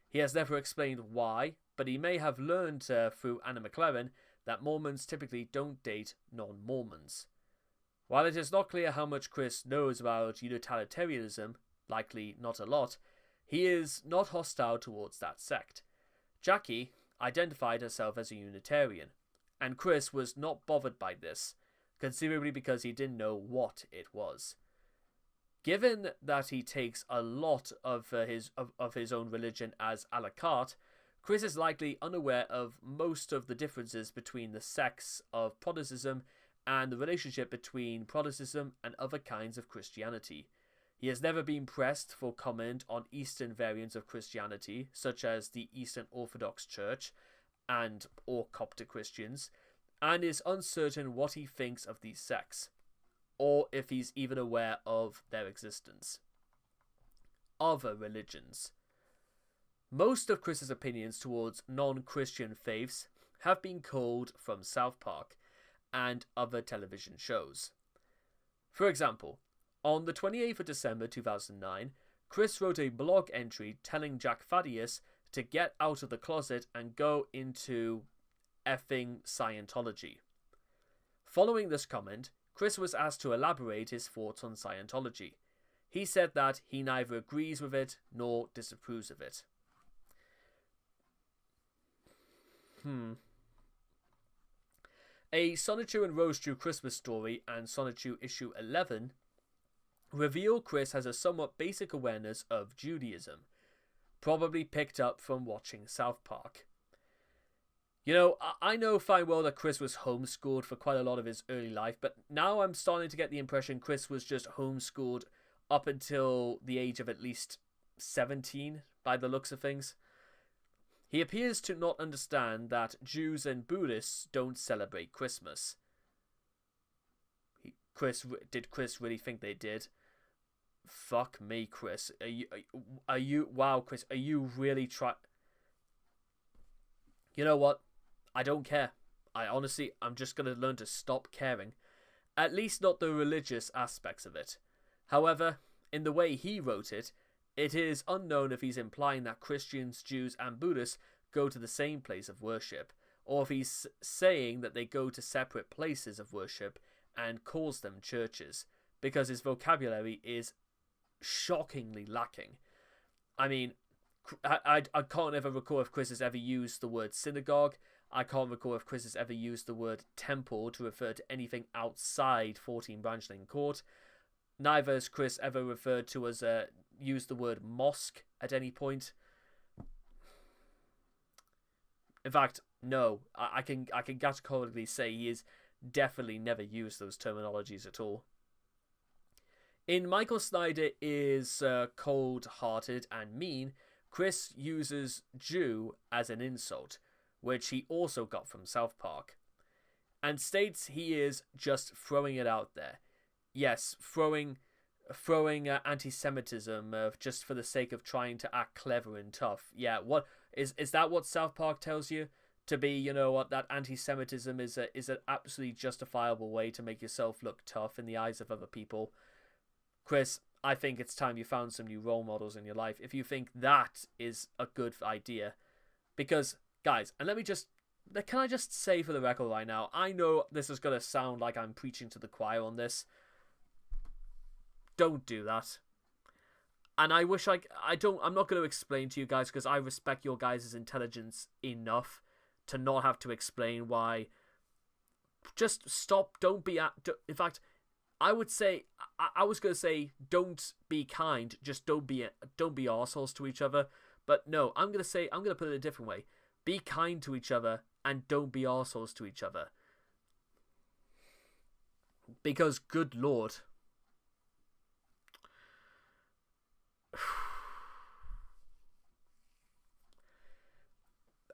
S1: He has never explained why, but he may have learned through Anna McLaren that Mormons typically don't date non-Mormons. While it is not clear how much Chris knows about utilitarianism, likely not a lot, he is not hostile towards that sect. Jackie identified herself as a Unitarian, and Chris was not bothered by this, considerably because he didn't know what it was. Given that he takes a lot of his own religion as a la carte, Chris is likely unaware of most of the differences between the sects of Protestantism and the relationship between Protestantism and other kinds of Christianity. He has never been pressed for comment on Eastern variants of Christianity, such as the Eastern Orthodox Church and or Coptic Christians, and is uncertain what he thinks of these sects, or if he's even aware of their existence. Other religions. Most of Chris's opinions towards non-Christian faiths have been culled from South Park and other television shows. For example, on the 28th of December 2009, Chris wrote a blog entry telling Jack Thaddeus to get out of the closet and go into effing Scientology. Following this comment, Chris was asked to elaborate his thoughts on Scientology. He said that he neither agrees with it nor disapproves of it. A Sonichu and Rosechu Christmas Story and Sonichu issue 11 reveal Chris has a somewhat basic awareness of Judaism, probably picked up from watching South Park. You know, I know fine well that Chris was homeschooled for quite a lot of his early life, but now I'm starting to get the impression Chris was just homeschooled up until the age of at least 17, by the looks of things. He appears to not understand that Jews and Buddhists don't celebrate Christmas. Did Chris really think they did? Fuck me, Chris. Wow, Chris, are you really You know what? I don't care. I'm just going to learn to stop caring. At least not the religious aspects of it. However, in the way he wrote it, it is unknown if he's implying that Christians, Jews, and Buddhists go to the same place of worship, or if he's saying that they go to separate places of worship and calls them churches, because his vocabulary is shockingly lacking. I mean, I can't ever recall if Chris has ever used the word synagogue. I can't recall if Chris has ever used the word temple to refer to anything outside 14 Branchling Court. Neither has Chris ever referred to as used the word mosque at any point. In fact, no, I can categorically say he has definitely never used those terminologies at all. In Michael Snyder is cold-hearted and mean, Chris uses Jew as an insult, which he also got from South Park, and states he is just throwing it out there. Yes, throwing anti-Semitism just for the sake of trying to act clever and tough. Yeah, what is that what South Park tells you? To be, you know what, that anti-Semitism is an absolutely justifiable way to make yourself look tough in the eyes of other people. Chris, I think it's time you found some new role models in your life if you think that is a good idea. Because, guys, and can I just say for the record right now, I know this is going to sound like I'm preaching to the choir on this. Don't do that. And I wish I'm not going to explain to you guys because I respect your guys' intelligence enough to not have to explain why. Just stop, in fact, I would say, I was going to say, don't be kind, just don't be arseholes to each other. But no, I'm going to put it a different way. Be kind to each other and don't be arseholes to each other. Because, good Lord.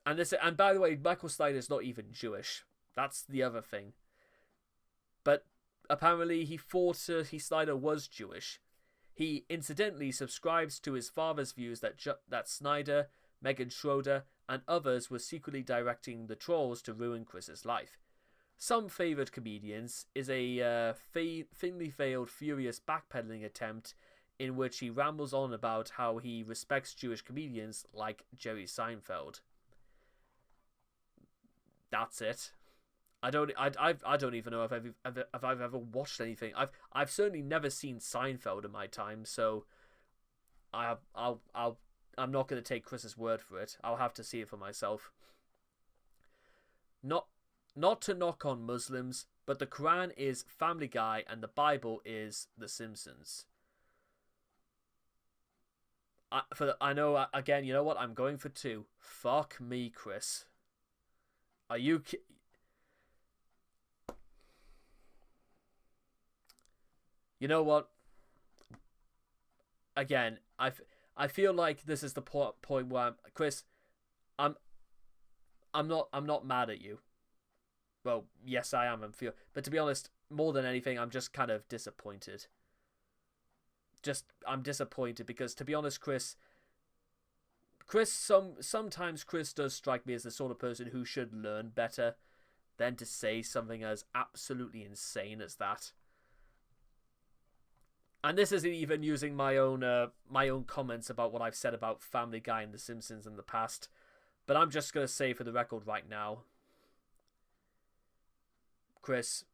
S1: And by the way, Michael Snyder's not even Jewish. That's the other thing. But apparently Snyder was Jewish. He incidentally subscribes to his father's views that Snyder, Megan Schroeder, and others were secretly directing the trolls to ruin Chris's life. Some Favoured Comedians is a thinly veiled, furious backpedaling attempt in which he rambles on about how he respects Jewish comedians like Jerry Seinfeld. That's it. I don't even know if I've ever watched anything. I've certainly never seen Seinfeld in my time, so I'm not going to take Chris's word for it. I'll have to see it for myself. Not to knock on Muslims, but the Quran is Family Guy and the Bible is The Simpsons. I know, again, you know what? I'm going for 2. Fuck me, Chris. Are you... You know what? Again, I feel like this is the point where Chris, I'm not mad at you. Well, yes, I am. But to be honest, more than anything, I'm just kind of disappointed. I'm disappointed because, to be honest, Chris, sometimes Chris does strike me as the sort of person who should learn better than to say something as absolutely insane as that. And this isn't even using my own comments about what I've said about Family Guy and The Simpsons in the past. But I'm just going to say for the record right now, Chris,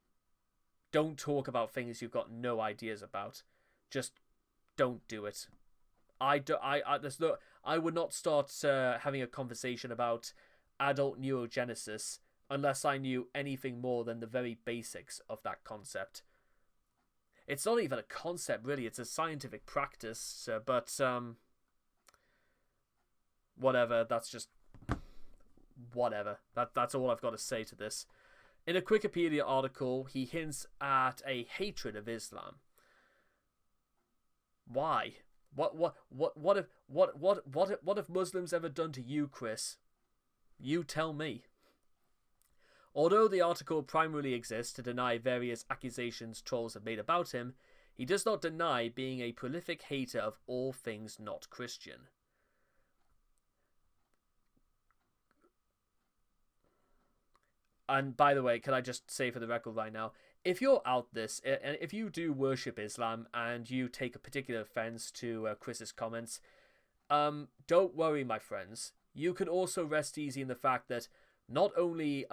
S1: don't talk about things you've got no ideas about. Just don't do it. I would not start having a conversation about adult neurogenesis unless I knew anything more than the very basics of that concept. It's not even a concept, really. It's a scientific practice, but whatever. That's just whatever. That's all I've got to say to this. In a Wikipedia article, he hints at a hatred of Islam. Why? What have Muslims ever done to you, Chris? You tell me. Although the article primarily exists to deny various accusations trolls have made about him, he does not deny being a prolific hater of all things not Christian. And by the way, can I just say for the record right now, if you're out this, and if you do worship Islam and you take a particular offense to Chris's comments, don't worry, my friends. You can also rest easy in the fact that not only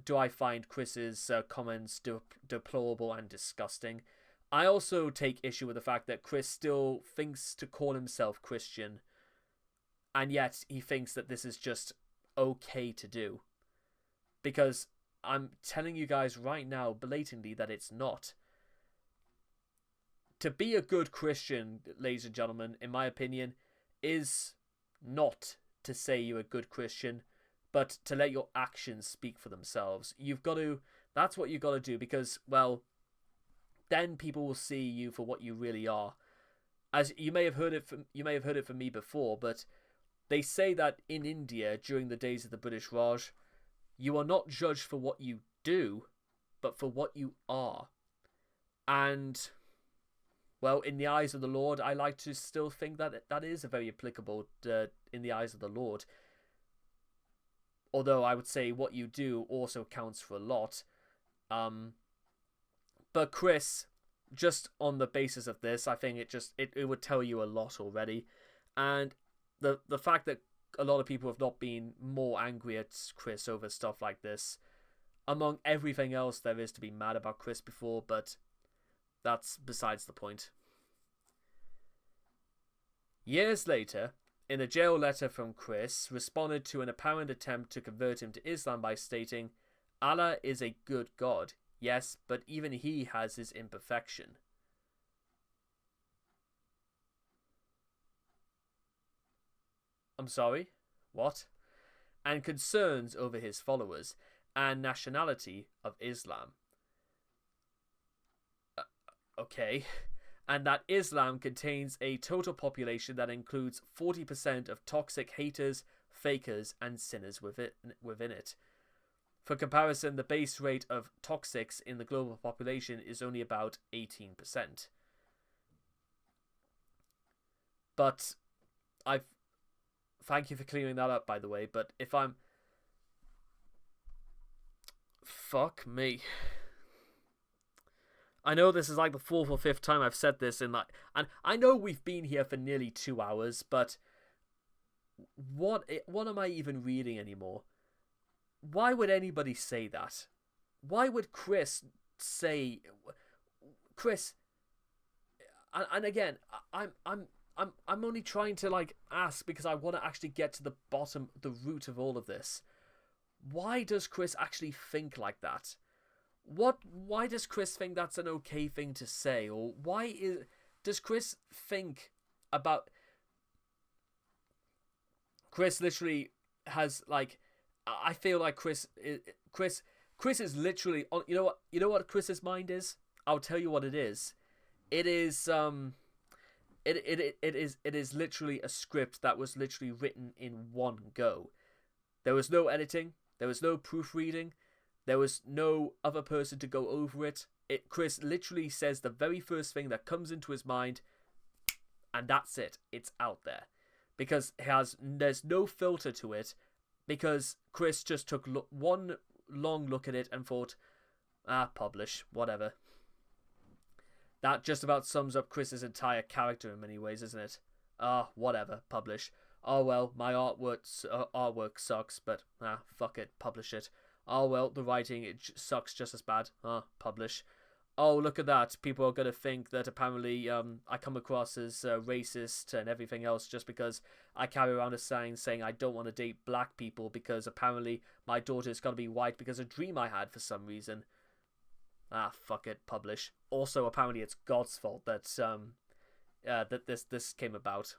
S1: do I find Chris's comments deplorable and disgusting, I also take issue with the fact that Chris still thinks to call himself Christian, and yet he thinks that this is just okay to do. Because I'm telling you guys right now, blatantly, that it's not. To be a good Christian, ladies and gentlemen, in my opinion, is not to say you're a good Christian, but to let your actions speak for themselves. That's what you've got to do, because, well, then people will see you for what you really are. As you may have heard it from me before, but they say that in India, during the days of the British Raj, you are not judged for what you do, but for what you are. And, well, in the eyes of the Lord, I like to still think that that is a very applicable in the eyes of the Lord. Although I would say what you do also counts for a lot. But Chris, just on the basis of this, I think it would tell you a lot already. And the fact that a lot of people have not been more angry at Chris over stuff like this, among everything else there is to be mad about Chris before, but that's besides the point. Years later, in a jail letter from Chris, responded to an apparent attempt to convert him to Islam by stating, "Allah is a good God, yes, but even he has his imperfection." I'm sorry? What? And concerns over his followers and nationality of Islam. Okay. And that Islam contains a total population that includes 40% of toxic haters, fakers, and sinners within it. For comparison, the base rate of toxics in the global population is only about 18%. But thank you for clearing that up, by the way, but if I'm... Fuck me. I know this is like the 4th or 5th time I've said this and I know we've been here for nearly 2 hours, but what am I even reading anymore? Why would anybody say that? Why would Chris say... Chris... And again, I'm only trying to like ask because I want to actually get to the bottom, the root of all of this. Why does Chris actually think like that? Why does Chris think that's an okay thing to say? Or does Chris think about... Chris literally has like... I feel like Chris is literally on... You know what Chris's mind is? I'll tell you what it is. It is it is literally a script that was literally written in one go. There was no editing, there was no proofreading, there was no other person to go over it. Chris literally says the very first thing that comes into his mind, and that's it. It's out there. Because there's no filter to it, because Chris just took one long look at it and thought, publish, whatever. That just about sums up Chris's entire character in many ways, isn't it? Whatever, publish. Oh well, my artwork sucks, but fuck it, publish it. Oh well, the writing sucks just as bad. Publish. Oh, look at that. People are going to think that apparently I come across as racist and everything else just because I carry around a sign saying I don't want to date black people because apparently my daughter's got to be white because of a dream I had for some reason. Fuck it, publish. Also, apparently it's God's fault that this came about.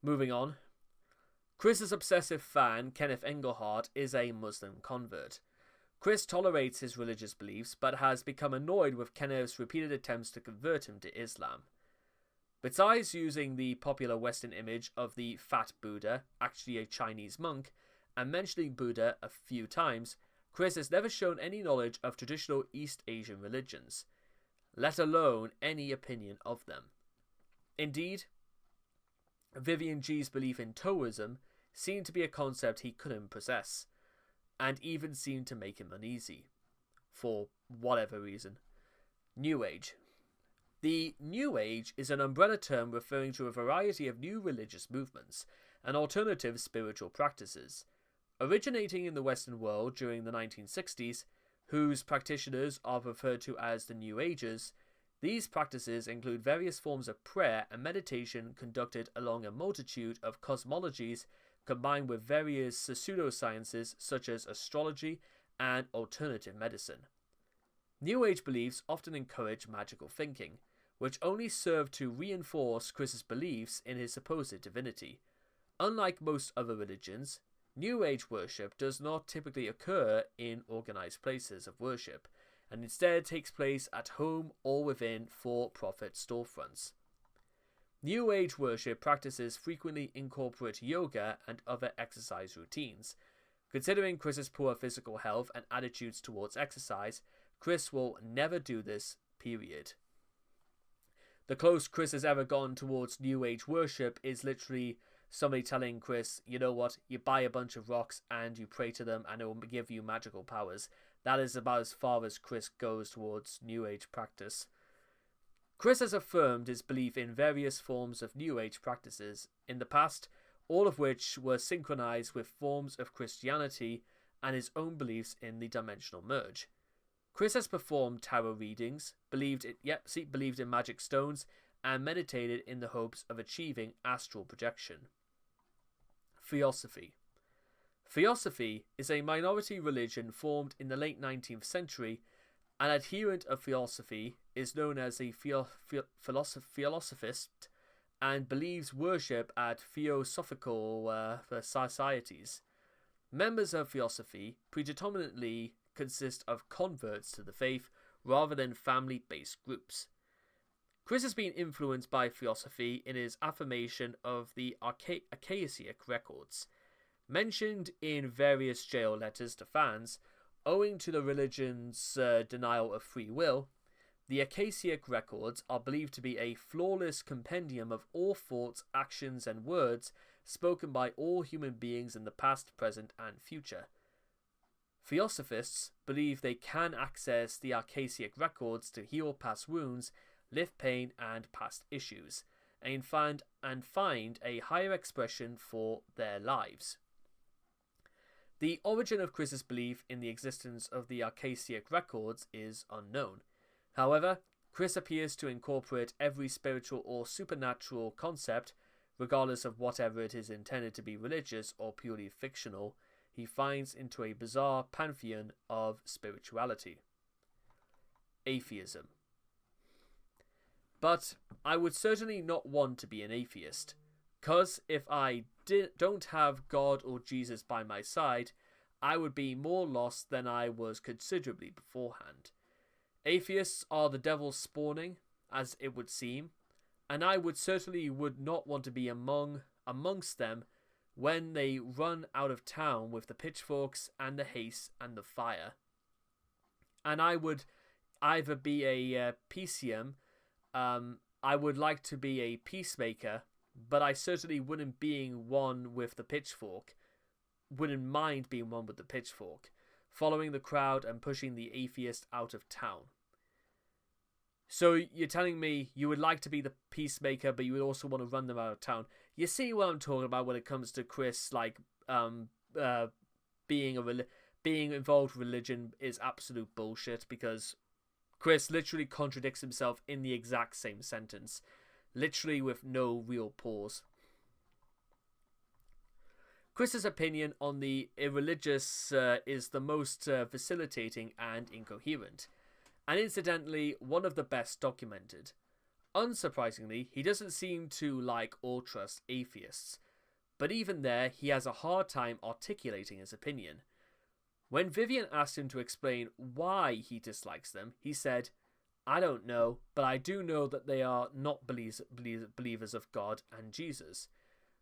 S1: Moving on. Chris's obsessive fan, Kenneth Engelhardt, is a Muslim convert. Chris tolerates his religious beliefs, but has become annoyed with Kenneth's repeated attempts to convert him to Islam. Besides using the popular Western image of the fat Buddha, actually a Chinese monk, and mentioning Buddha a few times, Chris has never shown any knowledge of traditional East Asian religions, let alone any opinion of them. Indeed, Vivian G's belief in Taoism seemed to be a concept he couldn't possess, and even seemed to make him uneasy, for whatever reason. New Age. The New Age is an umbrella term referring to a variety of new religious movements and alternative spiritual practices, originating in the Western world during the 1960s, whose practitioners are referred to as the New Agers. These practices include various forms of prayer and meditation conducted along a multitude of cosmologies, combined with various pseudosciences such as astrology and alternative medicine. New Age beliefs often encourage magical thinking, which only serve to reinforce Chris's beliefs in his supposed divinity. Unlike most other religions, New Age worship does not typically occur in organized places of worship, and instead takes place at home or within for-profit storefronts. New Age worship practices frequently incorporate yoga and other exercise routines. Considering Chris's poor physical health and attitudes towards exercise, Chris will never do this, period. The closest Chris has ever gone towards New Age worship is literally somebody telling Chris, you know what, you buy a bunch of rocks and you pray to them and it will give you magical powers. That is about as far as Chris goes towards New Age practice. Chris has affirmed his belief in various forms of New Age practices in the past, all of which were synchronized with forms of Christianity and his own beliefs in the dimensional merge. Chris has performed tarot readings, believed in magic stones, and meditated in the hopes of achieving astral projection. Theosophy. Theosophy is a minority religion formed in the late 19th century. An adherent of Theosophy is known as a Theosophist and believes worship at Theosophical societies. Members of Theosophy predominantly consist of converts to the faith rather than family-based groups. Chris has been influenced by Theosophy in his affirmation of the Akashic records. Mentioned in various jail letters to fans, owing to the religion's denial of free will, the Akashic records are believed to be a flawless compendium of all thoughts, actions, and words spoken by all human beings in the past, present, and future. Theosophists believe they can access the Akashic records to heal past wounds, lift pain, and past issues, and find a higher expression for their lives. The origin of Chris's belief in the existence of the Akashic records is unknown. However, Chris appears to incorporate every spiritual or supernatural concept, regardless of whatever it is intended to be religious or purely fictional, he finds into a bizarre pantheon of spirituality. Atheism. But I would certainly not want to be an atheist, cause if I don't have God or Jesus by my side, I would be more lost than I was considerably beforehand. Atheists are the devil's spawning, as it would seem, and I would not want to be amongst them when they run out of town with the pitchforks and the haste and the fire. And I would either be a PCM, I would like to be a peacemaker, but I certainly wouldn't being one with the pitchfork. Wouldn't mind being one with the pitchfork, following the crowd and pushing the atheist out of town. So you're telling me you would like to be the peacemaker, but you would also want to run them out of town. You see what I'm talking about when it comes to Chris, like, being involved with religion is absolute bullshit, because Chris literally contradicts himself in the exact same sentence, literally with no real pause. Chris's opinion on the irreligious is the most vacillating and incoherent, and incidentally one of the best documented. Unsurprisingly, he doesn't seem to like or trust atheists, but even there he has a hard time articulating his opinion. When Vivian asked him to explain why he dislikes them, he said, "I don't know, but I do know that they are not believers of God and Jesus."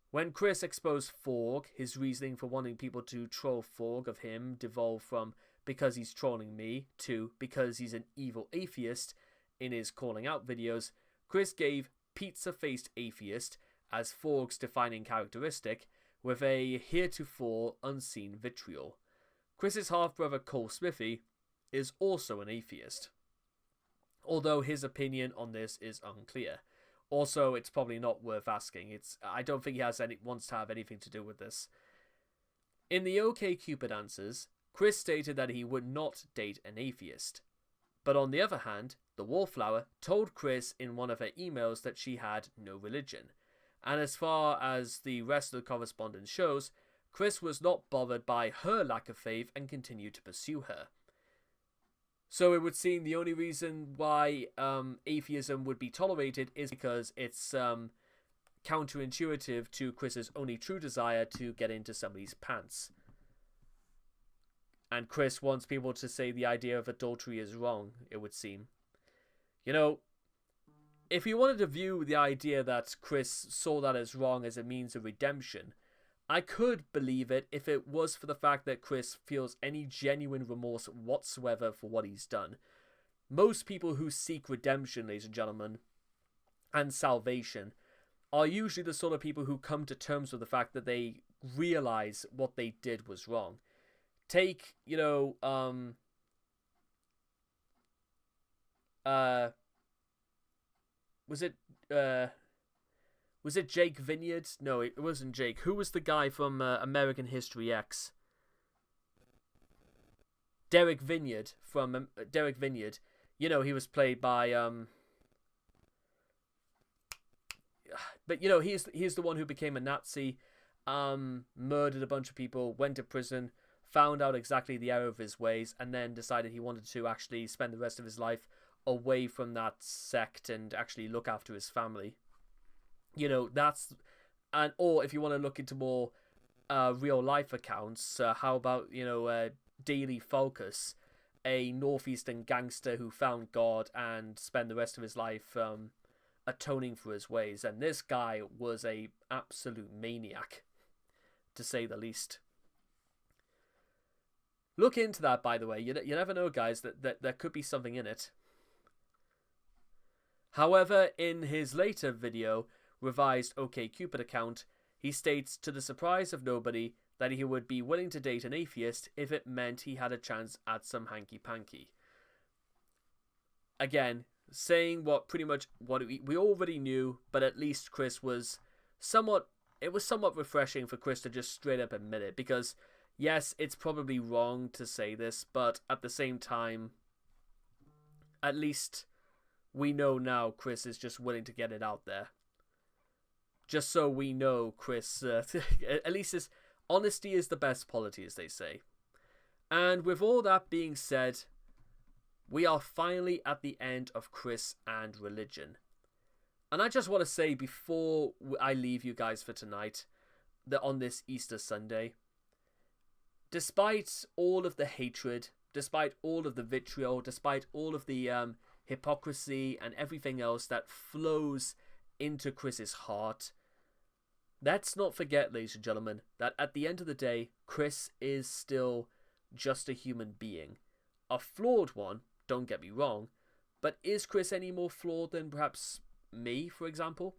S1: When Chris exposed Forg, his reasoning for wanting people to troll Forg of him devolved from "because he's trolling me" to "because he's an evil atheist" in his calling out videos, Chris gave pizza-faced atheist as Forg's defining characteristic, with a heretofore unseen vitriol. Chris's half-brother Cole Smithy is also an atheist, although his opinion on this is unclear. Also, it's probably not worth asking. I don't think he wants to have anything to do with this. In the OkCupid answers, Chris stated that he would not date an atheist. But on the other hand, the Wallflower told Chris in one of her emails that she had no religion. And as far as the rest of the correspondence shows, Chris was not bothered by her lack of faith and continued to pursue her. So it would seem the only reason why atheism would be tolerated is because it's counterintuitive to Chris's only true desire to get into somebody's pants. And Chris wants people to say the idea of adultery is wrong, it would seem. You know, if you wanted to view the idea that Chris saw that as wrong as a means of redemption, I could believe it if it was for the fact that Chris feels any genuine remorse whatsoever for what he's done. Most people who seek redemption, ladies and gentlemen, and salvation, are usually the sort of people who come to terms with the fact that they realize what they did was wrong. Take, was it Jake Vineyard? No, it wasn't Jake. Who was the guy from American History X? Derek Vineyard from Derek Vineyard. He was played by but he's the one who became a Nazi, murdered a bunch of people, went to prison, found out exactly the error of his ways, and then decided he wanted to actually spend the rest of his life away from that sect and actually look after his family. Or if you want to look into more real life accounts, how about Daily Focus, a northeastern gangster who found God and spent the rest of his life atoning for his ways. And this guy was a absolute maniac, to say the least. Look into that, by the way. You never know, guys, that there could be something in it. However, in his later video, revised OkCupid account, he states, to the surprise of nobody, that he would be willing to date an atheist if it meant he had a chance at some hanky-panky. Again, saying what we already knew, but at least Chris was somewhat refreshing for Chris to just straight up admit it, because yes, it's probably wrong to say this, but at the same time, at least we know now Chris is just willing to get it out there. Just so we know Chris, at least honesty is the best policy, as they say. And with all that being said, we are finally at the end of Chris and religion. And I just want to say before I leave you guys for tonight, that on this Easter Sunday, despite all of the hatred, despite all of the vitriol, despite all of the hypocrisy and everything else that flows into Chris's heart, let's not forget, ladies and gentlemen, that at the end of the day, Chris is still just a human being. A flawed one, don't get me wrong, but is Chris any more flawed than perhaps me, for example?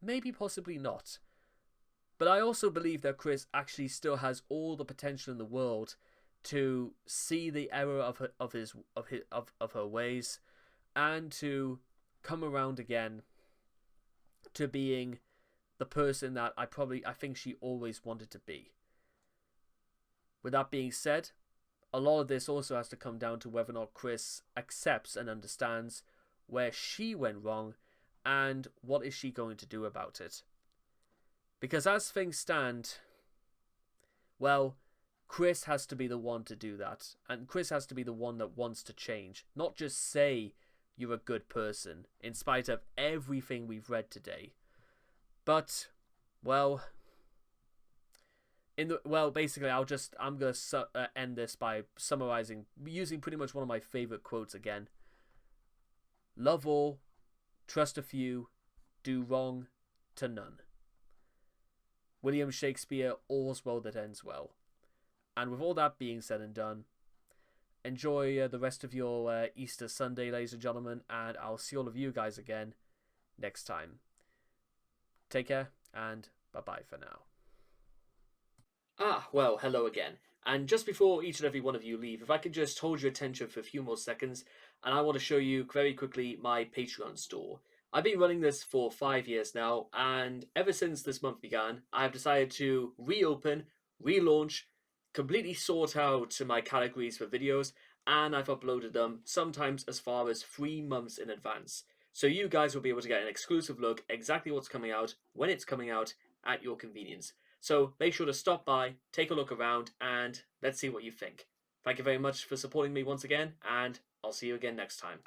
S1: Maybe, possibly not. But I also believe that Chris actually still has all the potential in the world to see the error of her ways, and to come around again to being the person that I think she always wanted to be. With that being said, a lot of this also has to come down to whether or not Chris accepts and understands where she went wrong and what is she going to do about it. Because as things stand, well, Chris has to be the one to do that. And Chris has to be the one that wants to change. Not just say you're a good person, in spite of everything we've read today. But, well, basically, I'm going to end this by summarizing, using pretty much one of my favorite quotes again. Love all, trust a few, do wrong to none. William Shakespeare, all's well that ends well. And with all that being said and done, enjoy the rest of your Easter Sunday, ladies and gentlemen, and I'll see all of you guys again next time. Take care, and bye-bye for now. Well, hello again. And just before each and every one of you leave, if I could just hold your attention for a few more seconds, and I want to show you very quickly my Patreon store. I've been running this for 5 years now, and ever since this month began, I've decided to reopen, relaunch, completely sort out my categories for videos, and I've uploaded them sometimes as far as 3 months in advance. So you guys will be able to get an exclusive look exactly what's coming out, when it's coming out, at your convenience. So make sure to stop by, take a look around, and let's see what you think. Thank you very much for supporting me once again, and I'll see you again next time.